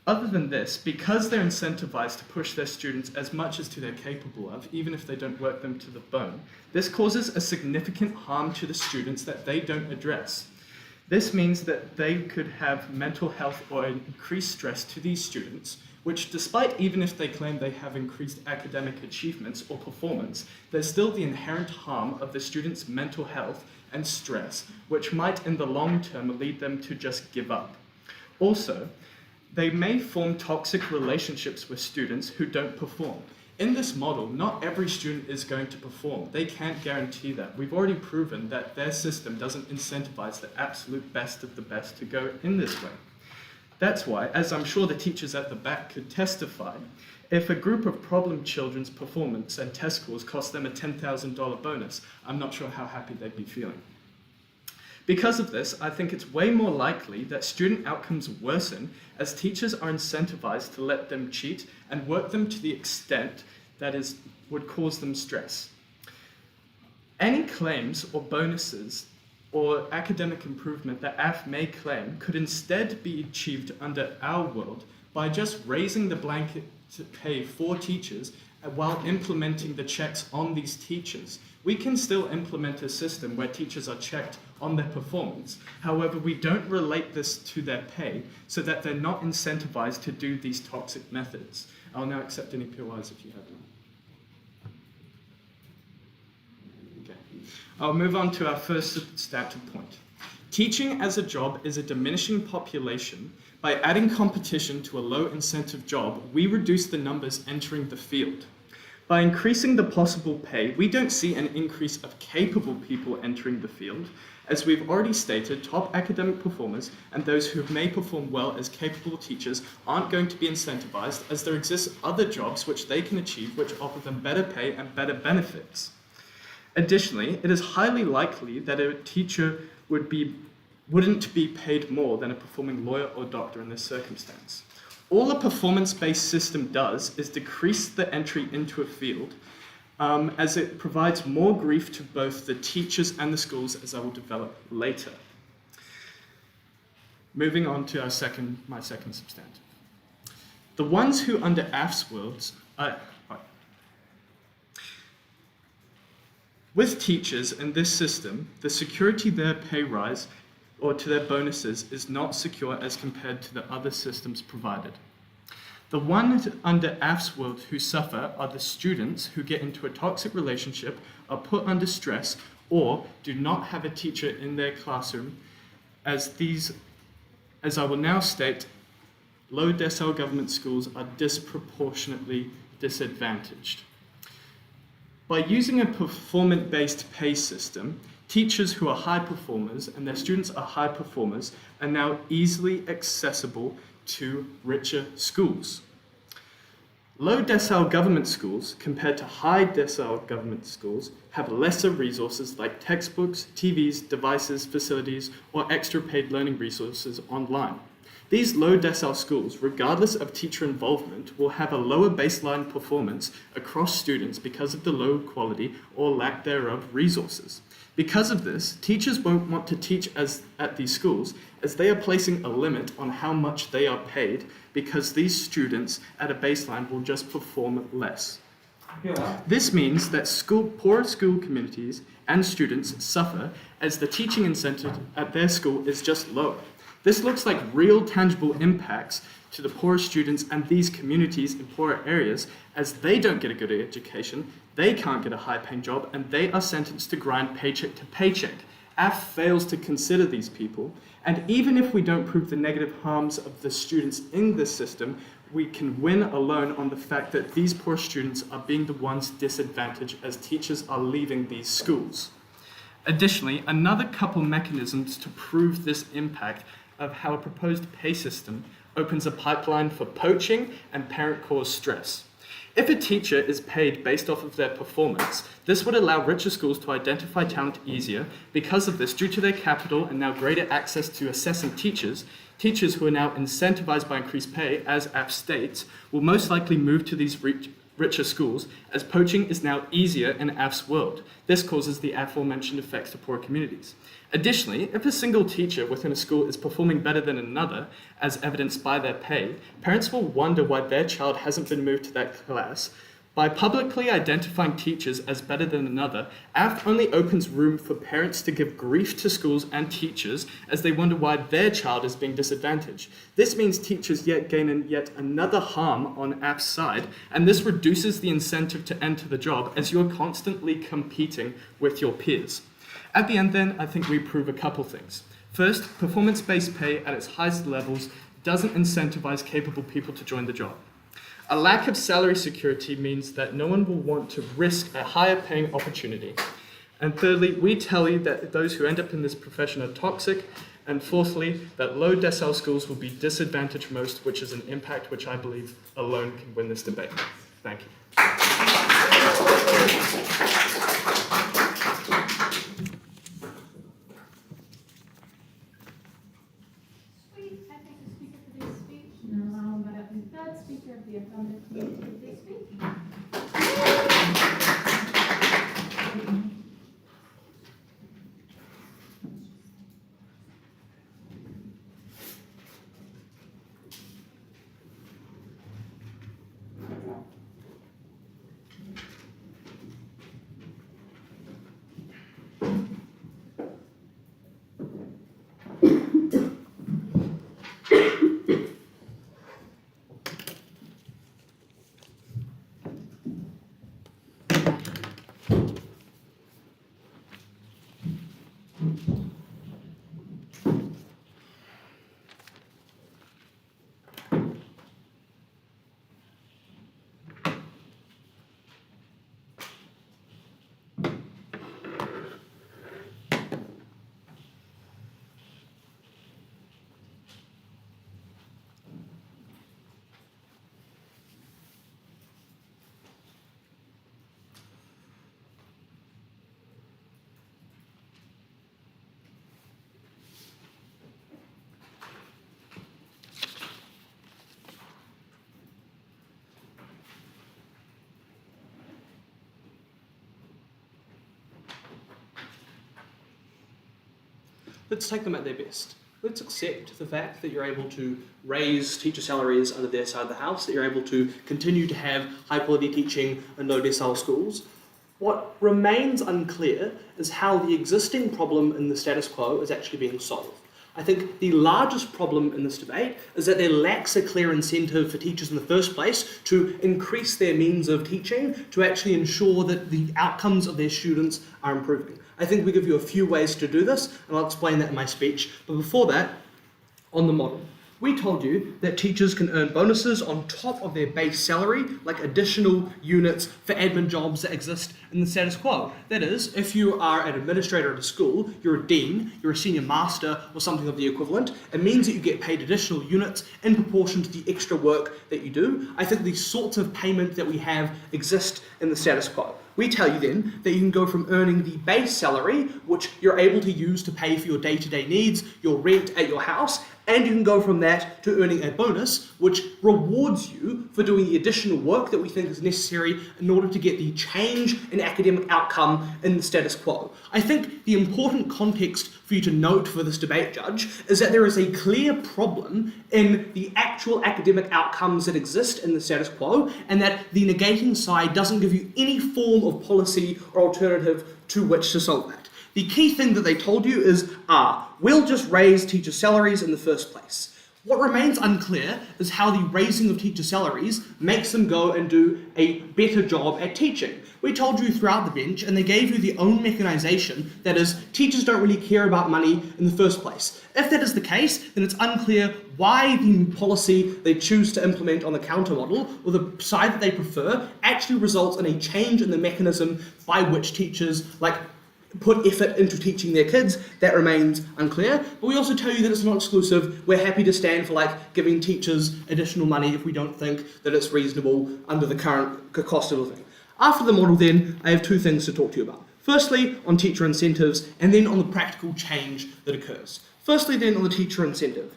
other than this, because they're incentivized to push their students as much as they're capable of, even if they don't work them to the bone, this causes a significant harm to the students that they don't address. This means that they could have mental health or increased stress to these students, which despite even if they claim they have increased academic achievements or performance, there's still the inherent harm of the students' mental health and stress, which might in the long term lead them to just give up. Also, they may form toxic relationships with students who don't perform. In this model, not every student is going to perform. They can't guarantee that. We've already proven that their system doesn't incentivize the absolute best of the best to go in this way. That's why, as I'm sure the teachers at the back could testify, if a group of problem children's performance and test scores cost them a $10,000 bonus, I'm not sure how happy they'd be feeling. Because of this, I think it's way more likely that student outcomes worsen as teachers are incentivized to let them cheat and work them to the extent that would cause them stress. Any claims or bonuses or academic improvement that AF may claim could instead be achieved under our world by just raising the blanket pay for teachers while implementing the checks on these teachers. We can still implement a system where teachers are checked on their performance. However, we don't relate this to their pay so that they're not incentivized to do these toxic methods. I'll now accept any POIs if you have them. Okay. I'll move on to our first substantive point. Teaching as a job is a diminishing population. By adding competition to a low incentive job, we reduce the numbers entering the field. By increasing the possible pay, we don't see an increase of capable people entering the field. As we've already stated, top academic performers and those who may perform well as capable teachers aren't going to be incentivized, as there exist other jobs which they can achieve which offer them better pay and better benefits. Additionally, it is highly likely that a teacher wouldn't be paid more than a performing lawyer or doctor in this circumstance. All a performance-based system does is decrease the entry into a field, as it provides more grief to both the teachers and the schools, as I will develop later. Moving on to my second substantive. The ones who under AF's worlds with teachers in this system, the security their pay rise or to their bonuses is not secure as compared to the other systems provided. The ones under AF's world who suffer are the students who get into a toxic relationship, are put under stress, or do not have a teacher in their classroom, as I will now state, low decile government schools are disproportionately disadvantaged. By using a performance-based pay system, teachers who are high performers and their students are high performers are now easily accessible to richer schools. Low decile government schools, compared to high decile government schools, have lesser resources like textbooks, TVs, devices, facilities, or extra paid learning resources online. These low decile schools, regardless of teacher involvement, will have a lower baseline performance across students because of the low quality or lack thereof resources. Because of this, teachers won't want to teach at these schools as they are placing a limit on how much they are paid because these students at a baseline will just perform less. This means that poorer school communities and students suffer as the teaching incentive at their school is just lower. This looks like real tangible impacts to the poorer students and these communities in poorer areas as they don't get a good education, they can't get a high-paying job, and they are sentenced to grind paycheck to paycheck. AF fails to consider these people, and even if we don't prove the negative harms of the students in this system, we can win alone on the fact that these poor students are being the ones disadvantaged as teachers are leaving these schools. Additionally, another couple mechanisms to prove this impact of how a proposed pay system opens a pipeline for poaching and parent-caused stress. If a teacher is paid based off of their performance, this would allow richer schools to identify talent easier. Because of this, due to their capital and now greater access to assessing teachers who are now incentivized by increased pay, as AF states, will most likely move to these richer schools, as poaching is now easier in AF's world. This causes the aforementioned effects to poor communities. Additionally, if a single teacher within a school is performing better than another, as evidenced by their pay, parents will wonder why their child hasn't been moved to that class. By publicly identifying teachers as better than another, AF only opens room for parents to give grief to schools and teachers as they wonder why their child is being disadvantaged. This means teachers gain yet another harm on AF's side, and this reduces the incentive to enter the job as you're constantly competing with your peers. At the end then, I think we prove a couple things. First, performance-based pay at its highest levels doesn't incentivize capable people to join the job. A lack of salary security means that no one will want to risk a higher paying opportunity. And thirdly, we tell you that those who end up in this profession are toxic. And fourthly, that low decile schools will be disadvantaged most, which is an impact which I believe alone can win this debate. Thank you. Sweet. I thank the speaker for this speech. Now I'll invite up the third speaker of the affirmative community for this speech. Let's take them at their best. Let's accept the fact that you're able to raise teacher salaries under their side of the house, that you're able to continue to have high quality teaching in low decile schools. What remains unclear is how the existing problem in the status quo is actually being solved. I think the largest problem in this debate is that there lacks a clear incentive for teachers in the first place to increase their means of teaching to actually ensure that the outcomes of their students are improving. I think we give you a few ways to do this, and I'll explain that in my speech. But before that, on the model. We told you that teachers can earn bonuses on top of their base salary, like additional units for admin jobs that exist in the status quo. That is, if you are an administrator at a school, you're a dean, you're a senior master, or something of the equivalent, it means that you get paid additional units in proportion to the extra work that you do. I think these sorts of payment that we have exist in the status quo. We tell you then that you can go from earning the base salary, which you're able to use to pay for your day-to-day needs, your rent at your house, And you can go from that to earning a bonus, which rewards you for doing the additional work that we think is necessary in order to get the change in academic outcome in the status quo. I think the important context for you to note for this debate, Judge, is that there is a clear problem in the actual academic outcomes that exist in the status quo, and that the negating side doesn't give you any form of policy or alternative to which to solve that. The key thing that they told you is, we'll just raise teacher salaries in the first place. What remains unclear is how the raising of teacher salaries makes them go and do a better job at teaching. We told you throughout the bench, and they gave you the own mechanisation, that is, teachers don't really care about money in the first place. If that is the case, then it's unclear why the policy they choose to implement on the counter model, or the side that they prefer, actually results in a change in the mechanism by which teachers, put effort into teaching their kids. That remains unclear. But we also tell you that it's not exclusive. We're happy to stand for giving teachers additional money if we don't think that it's reasonable under the current cost of living. After the model then, I have two things to talk to you about. Firstly, on teacher incentives, and then on the practical change that occurs. Firstly then, on the teacher incentive.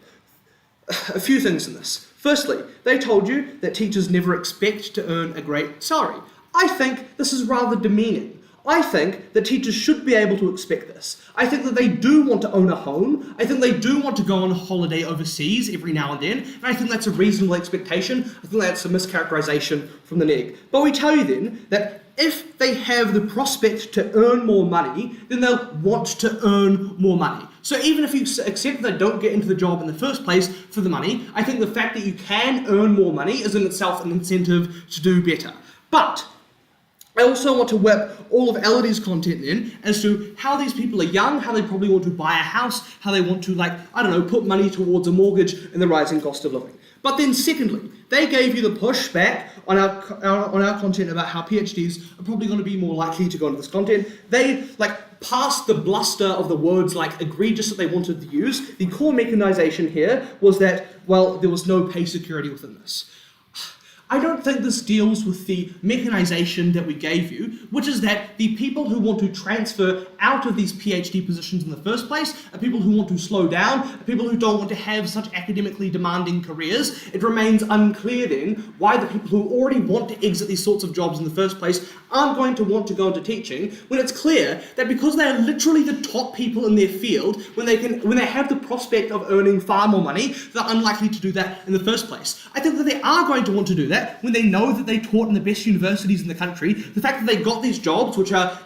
A few things in this. Firstly, they told you that teachers never expect to earn a great salary. I think this is rather demeaning. I think that teachers should be able to expect this. I think that they do want to own a home. I think they do want to go on a holiday overseas every now and then. And I think that's a reasonable expectation. I think that's a mischaracterization from the neg. But we tell you then that if they have the prospect to earn more money, then they'll want to earn more money. So even if you accept that they don't get into the job in the first place for the money, I think the fact that you can earn more money is in itself an incentive to do better. But I also want to whip all of Elodie's content then as to how these people are young, how they probably want to buy a house, how they want to, put money towards a mortgage and the rising cost of living. But then secondly, they gave you the pushback on our content about how PhDs are probably going to be more likely to go into this content. They, past the bluster of the words egregious that they wanted to use, the core mechanisation here was that, there was no pay security within this. I don't think this deals with the mechanisation that we gave you, which is that the people who want to transfer out of these PhD positions in the first place are people who want to slow down, are people who don't want to have such academically demanding careers. It remains unclear then why the people who already want to exit these sorts of jobs in the first place aren't going to want to go into teaching, when it's clear that because they are literally the top people in their field, when they have the prospect of earning far more money, they're unlikely to do that in the first place. I think that they are going to want to do that when they know that they taught in the best universities in the country. The fact that they got these jobs, which are,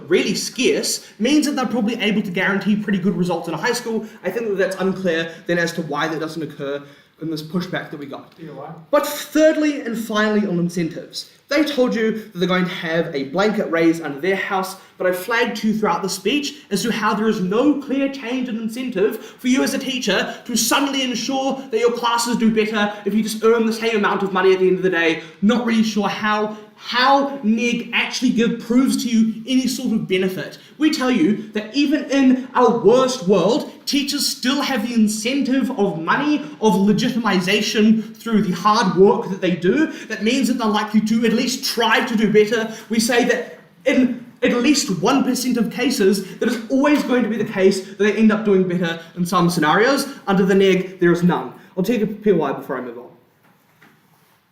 really scarce, means that they're probably able to guarantee pretty good results in a high school. I think that that's unclear then as to why that doesn't occur in this pushback that we got. But thirdly and finally on incentives. They told you that they're going to have a blanket raise under their house, but I flagged to you throughout the speech as to how there is no clear change in incentive for you as a teacher to suddenly ensure that your classes do better if you just earn the same amount of money at the end of the day. Not really sure how neg actually proves to you any sort of benefit. We tell you that even in our worst world, teachers still have the incentive of money, of legitimization through the hard work that they do. That means that they're likely to at least try to do better. We say that in at least 1% of cases, that is always going to be the case that they end up doing better in some scenarios. Under the neg, there is none. I'll take a PY before I move on.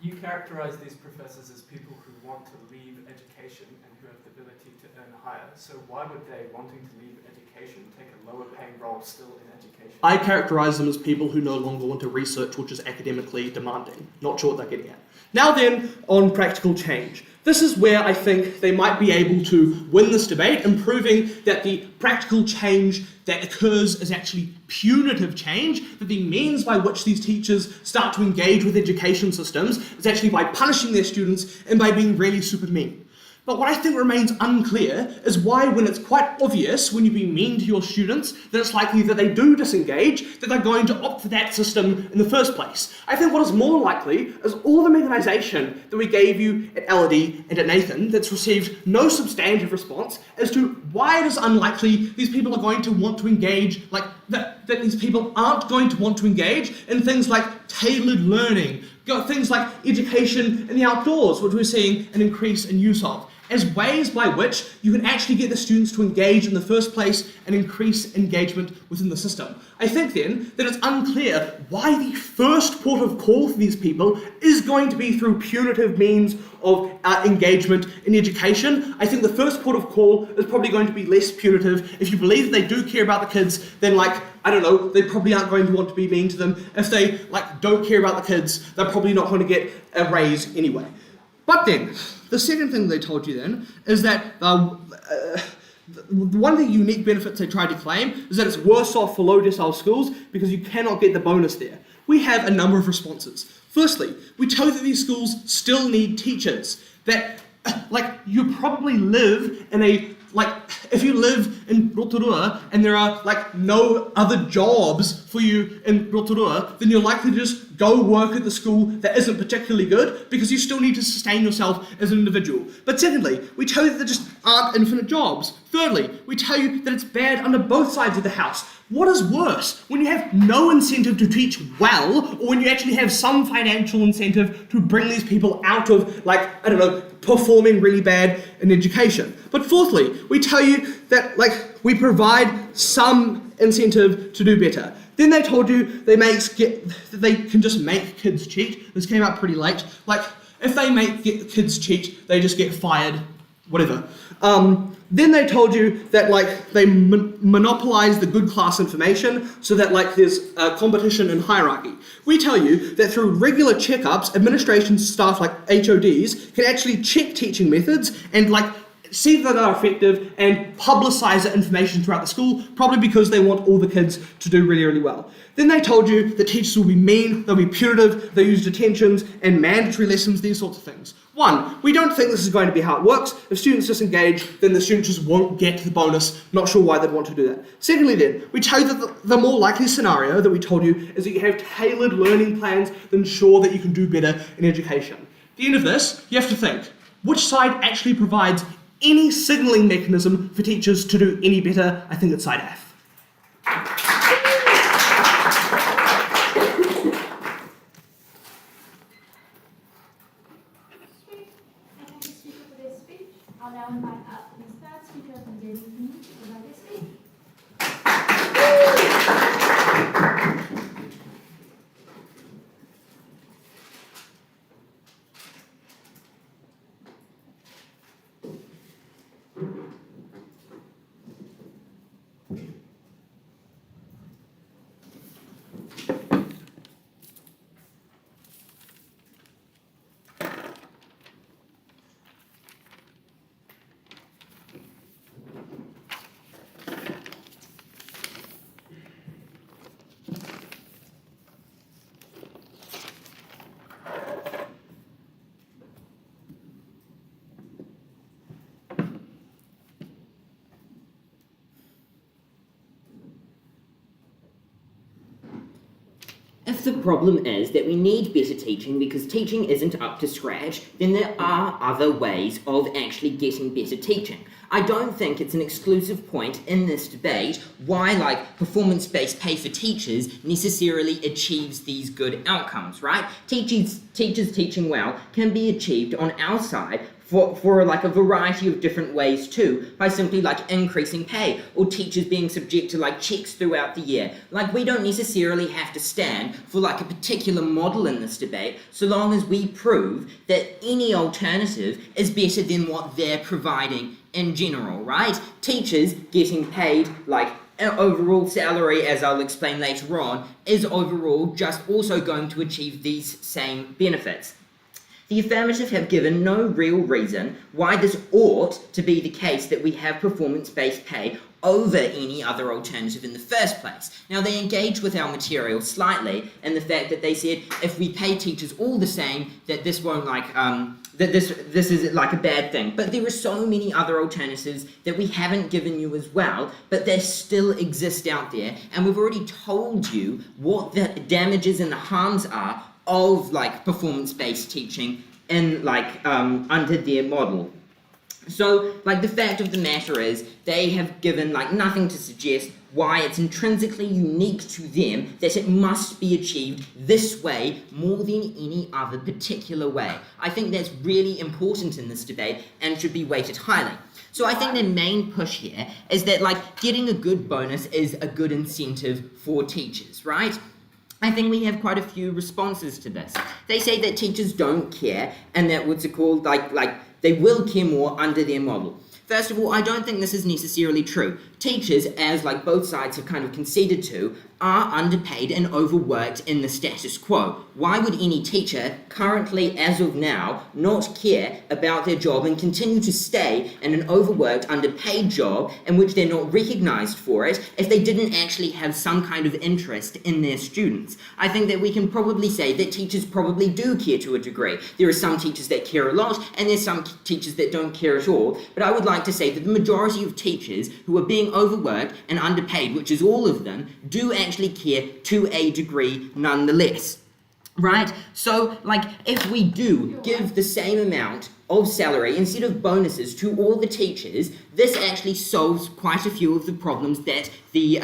You characterise these professors as people who want to leave education and who have the ability to earn higher. So why would they, wanting to leave education, take a lower paying role still in education? I characterise them as people who no longer want to research which is academically demanding. Not sure what they're getting at. Now then, on practical change. This is where I think they might be able to win this debate in proving that the practical change that occurs is actually punitive change, that the means by which these teachers start to engage with education systems is actually by punishing their students and by being really super mean. But what I think remains unclear is why, when it's quite obvious when you're being mean to your students that it's likely that they do disengage, that they're going to opt for that system in the first place. I think what is more likely is all the mechanisation that we gave you at Elodie and at Nathan that's received no substantive response as to why it is unlikely these people are going to want to engage, that these people aren't going to want to engage in things like tailored learning, things like education in the outdoors, which we're seeing an increase in use of. as ways by which you can actually get the students to engage in the first place and increase engagement within the system. I think then that it's unclear why the first port of call for these people is going to be through punitive means of engagement in education. I think the first port of call is probably going to be less punitive. If you believe that they do care about the kids, then I don't know, they probably aren't going to want to be mean to them. If they don't care about the kids, they're probably not going to get a raise anyway. But then, the second thing they told you then is that one of the unique benefits they tried to claim is that it's worse off for low decile schools because you cannot get the bonus there. We have a number of responses. Firstly, we tell you that these schools still need teachers. That, you probably live in if you live in Rotorua and there are no other jobs for you in Rotorua, then you're likely to just go work at the school that isn't particularly good because you still need to sustain yourself as an individual. But secondly, we tell you that there just aren't infinite jobs. Thirdly, we tell you that it's bad under both sides of the house. What is worse, when you have no incentive to teach well, or when you actually have some financial incentive to bring these people out of, performing really bad in education? But fourthly, we tell you that, we provide some incentive to do better. Then they told you that they can just make kids cheat. This came out pretty late. If they make kids cheat, they just get fired, whatever. Then they told you that they monopolize the good class information so that there's competition and hierarchy. We tell you that through regular checkups, administration staff HODs can actually check teaching methods and see that they're effective and publicize that information throughout the school, probably because they want all the kids to do really, really well. Then they told you that teachers will be mean, they'll be punitive, they'll use detentions and mandatory lessons, these sorts of things. One, we don't think this is going to be how it works. If students disengage, then the students just won't get the bonus. Not sure why they'd want to do that. Secondly then, we tell you that the more likely scenario that we told you is that you have tailored learning plans that ensure that you can do better in education. At the end of this, you have to think, which side actually provides any signalling mechanism for teachers to do any better? I think it's side F. Sweet. I thank the speaker for their speech. I'll now invite up his third speaker from NZSDC to provide their speech. If the problem is that we need better teaching because teaching isn't up to scratch, then there are other ways of actually getting better teaching. I don't think it's an exclusive point in this debate why performance-based pay for teachers necessarily achieves these good outcomes, right? Teachers teaching well can be achieved on our side for a variety of different ways too, by simply increasing pay, or teachers being subject to checks throughout the year. We don't necessarily have to stand for a particular model in this debate, so long as we prove that any alternative is better than what they're providing in general, right? Teachers getting paid an overall salary, as I'll explain later on, is overall just also going to achieve these same benefits. The affirmative have given no real reason why this ought to be the case that we have performance-based pay over any other alternative in the first place. Now, they engage with our material slightly in the fact that they said if we pay teachers all the same, that this won't that this is a bad thing. But there are so many other alternatives that we haven't given you as well, but they still exist out there, and we've already told you what the damages and the harms are of performance-based teaching in under their model. So, like, the fact of the matter is, they have given, like, nothing to suggest why it's intrinsically unique to them that it must be achieved this way more than any other particular way. I think that's really important in this debate and should be weighted highly. So I think the main push here is that, like, getting a good bonus is a good incentive for teachers, right? I think we have quite a few responses to this. They say that teachers don't care and that what's it called, like they will care more under their model. First of all, I don't think this is necessarily true. Teachers, as like both sides have kind of conceded to, are underpaid and overworked in the status quo. Why would any teacher, currently as of now, not care about their job and continue to stay in an overworked, underpaid job in which they're not recognised for it if they didn't actually have some kind of interest in their students? I think that we can probably say that teachers probably do care to a degree. There are some teachers that care a lot and there's some teachers that don't care at all, but I would like to say that the majority of teachers who are being overworked and underpaid, which is all of them, do actually care to a degree nonetheless. Right? So, like, if we do give the same amount of salary instead of bonuses to all the teachers, this actually solves quite a few of the problems that the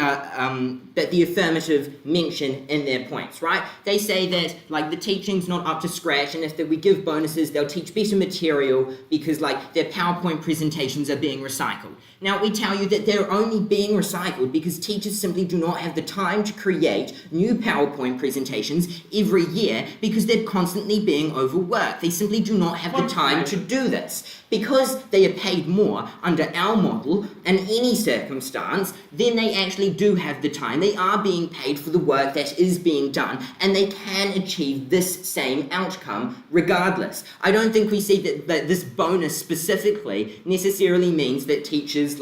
affirmative mention in their points, right? They say that, like, the teaching's not up to scratch, and if we give bonuses, they'll teach better material because, like, their PowerPoint presentations are being recycled. Now, we tell you that they're only being recycled because teachers simply do not have the time to create new PowerPoint presentations every year because they're constantly being overworked. They simply do not have the time to do this. Because they are paid more under our model in any circumstance, then they actually do have the time. They are being paid for the work that is being done, and they can achieve this same outcome regardless. I don't think we see that this bonus specifically necessarily means that teachers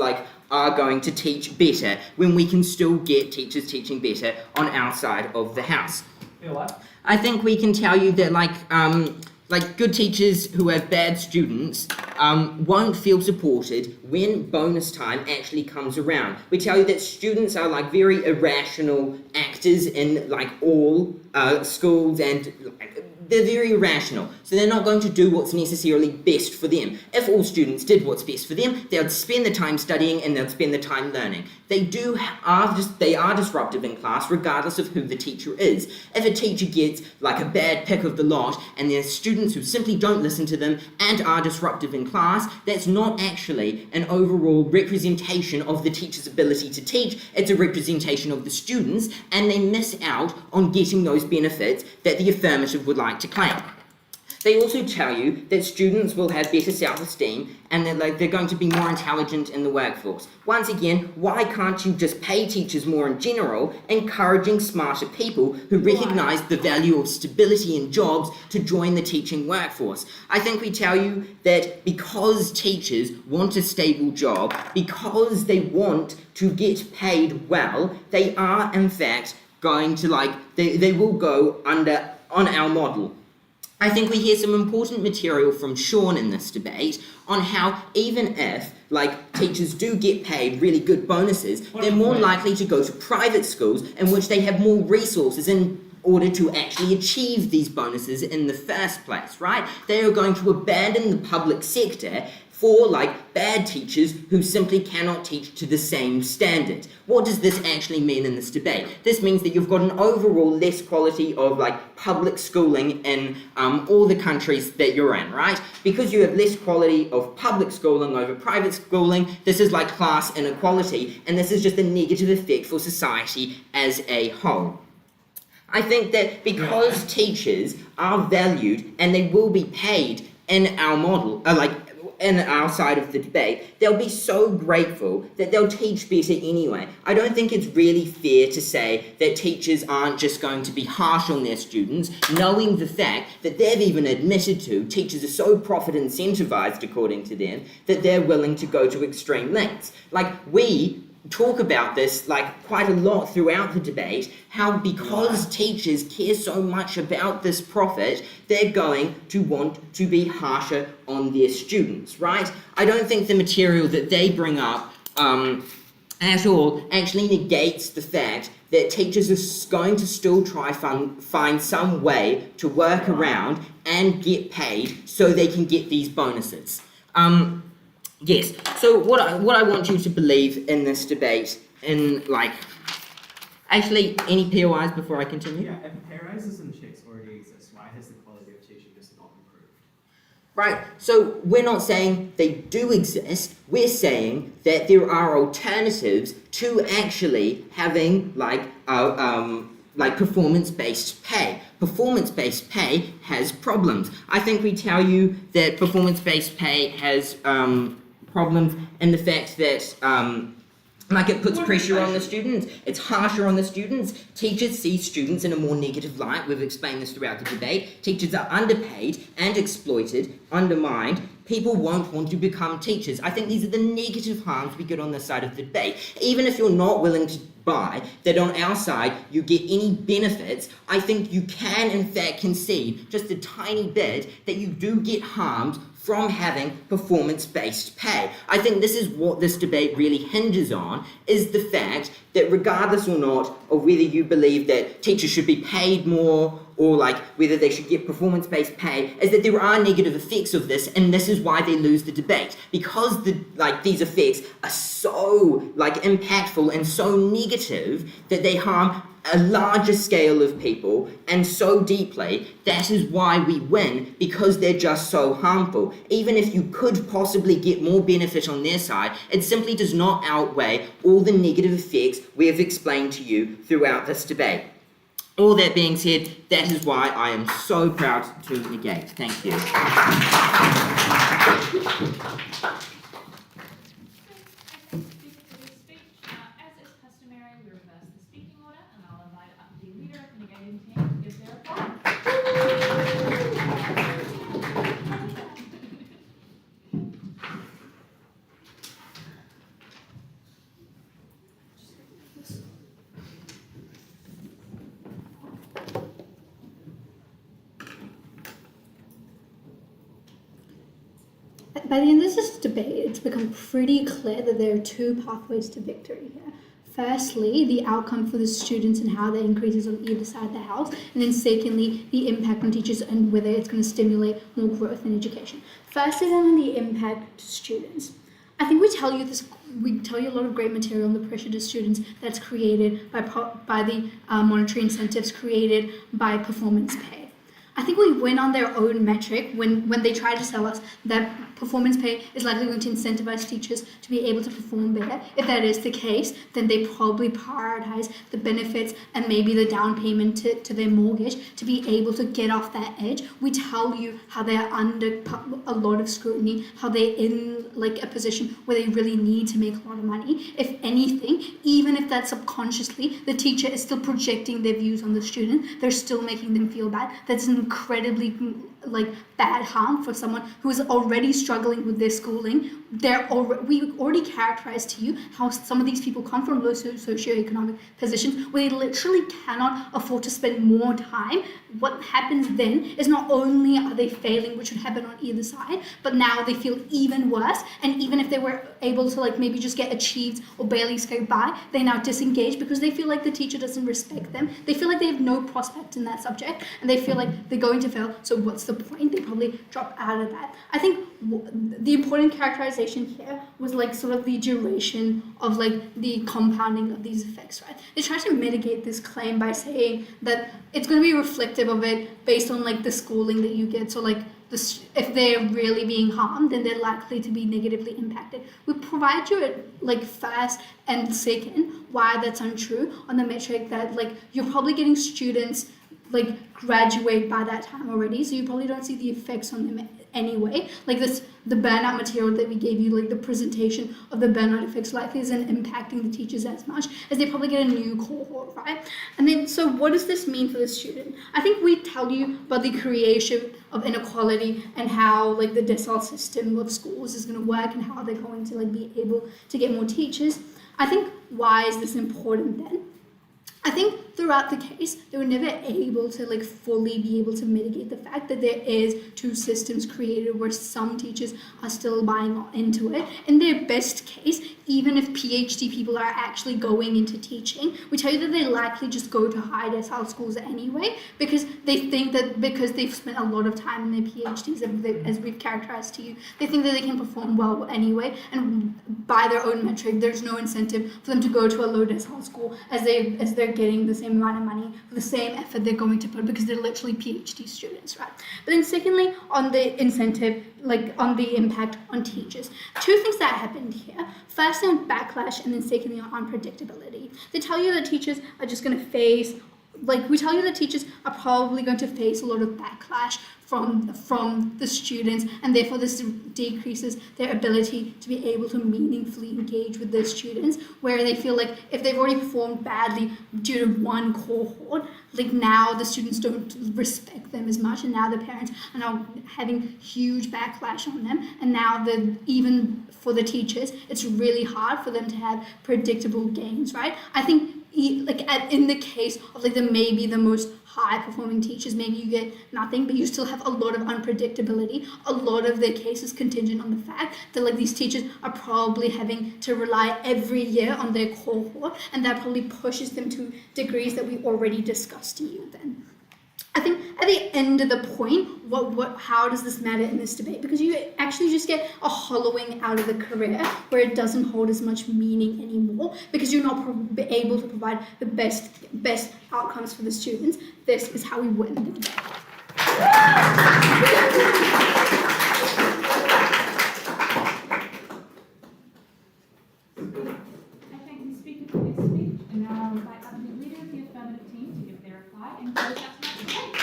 are going to teach better when we can still get teachers teaching better on our side of the house. You know what? I think we can tell you that good teachers who have bad students won't feel supported when bonus time actually comes around. We tell you that students are very irrational actors in all schools, and they're very irrational, so they're not going to do what's necessarily best for them. If all students did what's best for them, they would spend the time studying and they'd spend the time learning. They are disruptive in class regardless of who the teacher is. If a teacher gets a bad pick of the lot and there's students who simply don't listen to them and are disruptive in class, that's not actually an overall representation of the teacher's ability to teach. It's a representation of the students, and they miss out on getting those benefits that the affirmative would like to claim. They also tell you that students will have better self-esteem and that they're going to be more intelligent in the workforce. Once again, why can't you just pay teachers more in general, encouraging smarter people who recognise the value of stability in jobs to join the teaching workforce? I think we tell you that because teachers want a stable job, because they want to get paid well, they are in fact going to they will go on our model. I think we hear some important material from Sean in this debate on how even if teachers do get paid really good bonuses, they're more likely to go to private schools in which they have more resources in order to actually achieve these bonuses in the first place, right? They are going to abandon the public sector for bad teachers who simply cannot teach to the same standard. What does this actually mean in this debate? This means that you've got an overall less quality of public schooling in all the countries that you're in, right? Because you have less quality of public schooling over private schooling, this is class inequality, and this is just a negative effect for society as a whole. I think that because teachers are valued and they will be paid in our model, in our side of the debate, they'll be so grateful that they'll teach better anyway. I don't think it's really fair to say that teachers aren't just going to be harsh on their students, knowing the fact that they've even admitted teachers are so profit incentivized, according to them, that they're willing to go to extreme lengths. We talk about this quite a lot throughout the debate, how because teachers care so much about this profit, they're going to want to be harsher on their students, right? I don't think the material that they bring up at all actually negates the fact that teachers are going to still try find some way to work around and get paid so they can get these bonuses. Yes. So what I want you to believe in this debate, in like, actually, any POIs before I continue? Yeah, if pay rises and checks already exist, why has the quality of teaching just not improved? Right, so we're not saying they do exist, we're saying that there are alternatives to actually having like performance-based pay. Performance-based pay has problems. I think we tell you that performance-based pay has problems in the fact that like it puts pressure on the students, it's harsher on the students. Teachers see students in a more negative light. We've explained this throughout the debate. Teachers are underpaid and exploited, undermined. People won't want to become teachers. I think these are the negative harms we get on this side of the debate. Even if you're not willing to buy that on our side you get any benefits, I think you can in fact concede just a tiny bit that you do get harmed from having performance-based pay. I think this is what this debate really hinges on, is the fact that regardless or not of whether you believe that teachers should be paid more or like whether they should get performance-based pay, is that there are negative effects of this, and this is why they lose the debate. Because these effects are so impactful and so negative that they harm a larger scale of people and so deeply, that is why we win, because they're just so harmful. Even if you could possibly get more benefit on their side, it simply does not outweigh all the negative effects we have explained to you throughout this debate. All that being said, that is why I am so proud to negate. Thank you. As is customary, we reverse the speaking order, and I'll invite up the leader of the negating team to give their reply. By the end of this debate, it's become pretty clear that there are two pathways to victory here. Firstly, the outcome for the students and how that increases on either side of the house, and then secondly, the impact on teachers and whether it's going to stimulate more growth in education. Firstly, then, on the impact to students. I think we tell you a lot of great material on the pressure to students that's created by the monetary incentives created by performance pay. I think we win on their own metric when they try to tell us that performance pay is likely going to incentivize teachers to be able to perform better. If that is the case, then they probably prioritize the benefits and maybe the down payment to their mortgage to be able to get off that edge. We tell you how they're under a lot of scrutiny, how they're in a position where they really need to make a lot of money. If anything, even if that's subconsciously, the teacher is still projecting their views on the student, they're still making them feel bad. That's an incredibly bad harm for someone who is already struggling with their schooling. We already characterized to you how some of these people come from low socioeconomic positions where they literally cannot afford to spend more time. What happens then is not only are they failing, which would happen on either side, but now they feel even worse, and even if they were able to maybe just get achieved or barely scrape by, they now disengage because they feel like the teacher doesn't respect them. They feel like they have no prospect in that subject, and they feel like they're going to fail, so what's the point? They probably drop out of that. I think the important characterization here was sort of the duration of the compounding of these effects, right? They try to mitigate this claim by saying that it's going to be reflective of it based on the schooling that you get. So if they're really being harmed, then they're likely to be negatively impacted. We provide you first and second why that's untrue on the metric that you're probably getting students graduate by that time already, so you probably don't see the effects on them anyway. The burnout material that we gave you, the presentation of the burnout effects likely isn't impacting the teachers as much as they probably get a new cohort, right? And then, so what does this mean for the student? I think we tell you about the creation of inequality and how the decile system of schools is going to work and how they're going to be able to get more teachers. I think, why is this important then? I think throughout the case, they were never able to fully be able to mitigate the fact that there is two systems created where some teachers are still buying into it. In their best case, even if PhD people are actually going into teaching, we tell you that they likely just go to high decile schools anyway, because they think that because they've spent a lot of time in their PhDs, as we've characterized to you, they think that they can perform well anyway, and by their own metric, there's no incentive for them to go to a low decile school as they're getting the same amount of money for the same effort they're going to put, because they're literally PhD students, right? But then secondly, on the incentive, like on the impact on teachers, two things that happened here. Firstly, on backlash, and then secondly, on unpredictability. They tell you that teachers are just going to face, we tell you that teachers are probably going to face a lot of backlash from the students, and therefore this decreases their ability to be able to meaningfully engage with their students, where they feel like if they've already performed badly due to one cohort, like now the students don't respect them as much, and now the parents are now having huge backlash on them, and now even for the teachers, it's really hard for them to have predictable gains, right? I think in the case of maybe the most high performing teachers, maybe you get nothing, but you still have a lot of unpredictability. A lot of their case is contingent on the fact that these teachers are probably having to rely every year on their cohort, and that probably pushes them to degrees that we already discussed to you then. I think at the end of the point, how does this matter in this debate? Because you actually just get a hollowing out of the career where it doesn't hold as much meaning anymore, because you're not able to provide the best outcomes for the students. This is how we win the debate. I thank the speaker for their speech, and now I would like the leader of the affirmative team to give their reply and close out tonight's debate.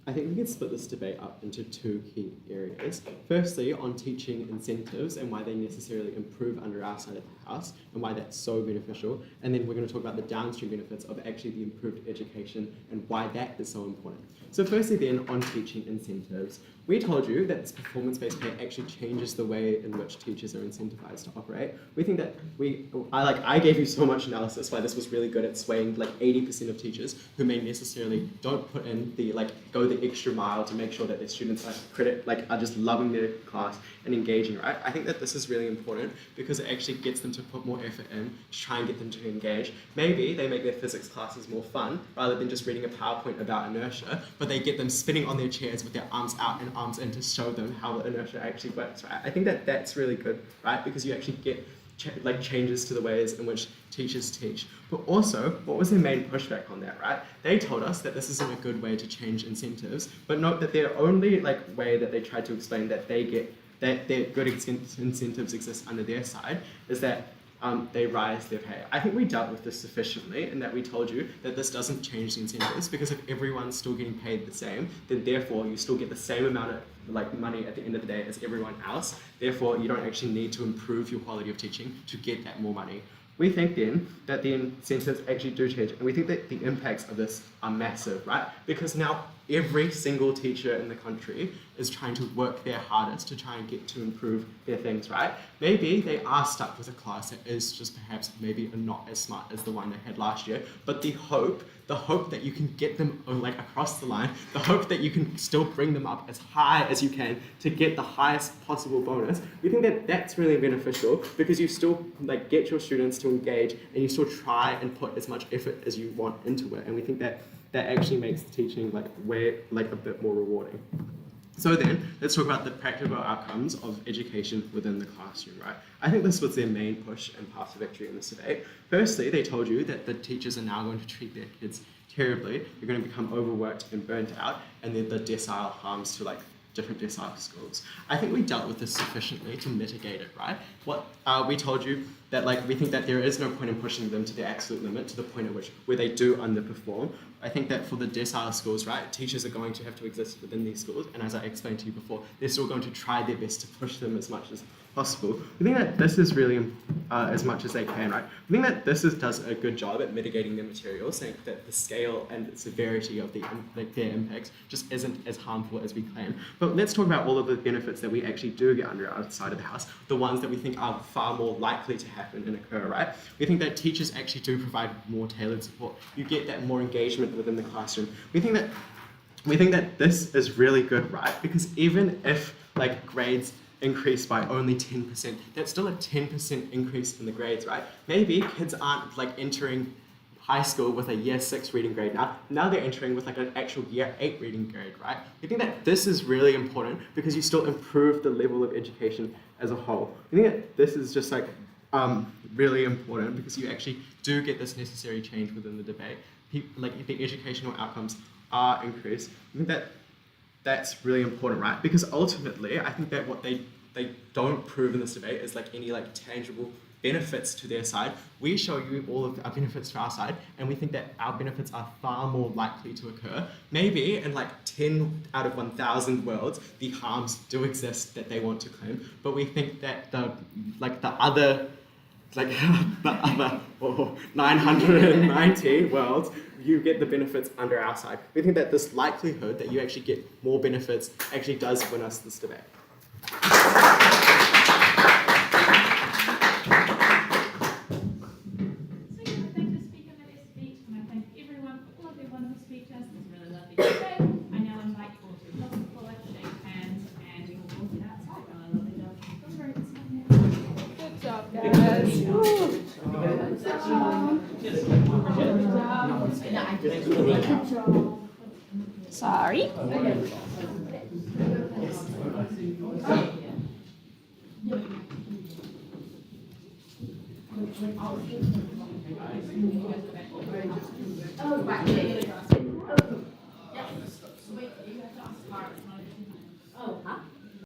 I think we can split this debate up into two key areas. Firstly, on teaching incentives and why they necessarily improve under our side of the house and why that's so beneficial. And then we're going to talk about the downstream benefits of actually the improved education and why that is so important. So firstly then, on teaching incentives, we told you that this performance-based pay actually changes the way in which teachers are incentivized to operate. We think that I gave you so much analysis why this was really good at swaying 80% of teachers who may necessarily don't put in go the extra mile to make sure that their students are just loving their class and engaging, right? I think that this is really important because it actually gets them to put more effort in to try and get them to engage. Maybe they make their physics classes more fun rather than just reading a PowerPoint about inertia, but they get them spinning on their chairs with their arms out and arms in to show them how the inertia actually works, right? I think that that's really good, right? Because you actually get changes to the ways in which teachers teach. But also, what was their main pushback on that, right? They told us that this isn't a good way to change incentives, but note that their only way that they tried to explain that they get that their good incentives exist under their side is that they rise their pay. I think we dealt with this sufficiently in that we told you that this doesn't change the incentives, because if everyone's still getting paid the same, then therefore you still get the same amount of money at the end of the day as everyone else. Therefore, you don't actually need to improve your quality of teaching to get that more money. We think then that the incentives actually do change, and we think that the impacts of this are massive, right? Because now every single teacher in the country is trying to work their hardest to try and get to improve their things, right? Maybe they are stuck with a class that is just perhaps maybe not as smart as the one they had last year, but the hope that you can get them across the line, the hope that you can still bring them up as high as you can to get the highest possible bonus, we think that that's really beneficial because you still get your students to engage and you still try and put as much effort as you want into it, and we think that that actually makes teaching a bit more rewarding. So then, let's talk about the practical outcomes of education within the classroom, right? I think this was their main push and path to victory in this debate. Firstly, they told you that the teachers are now going to treat their kids terribly, they're going to become overworked and burnt out, and then the decile harms to different decile schools. I think we dealt with this sufficiently to mitigate it, right? We told you that we think that there is no point in pushing them to the absolute limit, to the point at which where they do underperform, I think that for the decile schools, right, teachers are going to have to exist within these schools, and as I explained to you before, they're still going to try their best to push them as much as possible. We think that this is really as much as they can, right? We think that does a good job at mitigating their materials, saying that the scale and the severity of their impacts just isn't as harmful as we claim. But let's talk about all of the benefits that we actually do get under our side of the house, the ones that we think are far more likely to happen and occur, right? We think that teachers actually do provide more tailored support. You get that more engagement within the classroom. We think that this is really good, right? Because even if like grades increase by only 10%, that's still a 10% increase in the grades, right? Maybe kids aren't like entering high school with a year 6 reading grade now they're entering with like an actual year 8 reading grade, right? We think that this is really important because you still improve the level of education as a whole. I think that this is just like really important because you actually do get this necessary change within the debate. Like the educational outcomes are increased. I think that that's really important, right? Because ultimately, I think that what they don't prove in this debate is like any like tangible benefits to their side. We show you all of our benefits to our side, and we think that our benefits are far more likely to occur. Maybe in like 10 out of 1,000 worlds, the harms do exist that they want to claim, but we think that the other 990 worlds, you get the benefits under our side. We think that this likelihood that you actually get more benefits actually does win us this debate. So yeah, I thank the speaker for their speech, and I thank everyone for all of their wonderful speeches. It was a really lovely debate. I now invite you all to look forward, shake hands, and we will all get outside on a lovely day. Good job, guys. Sorry. Oh, right.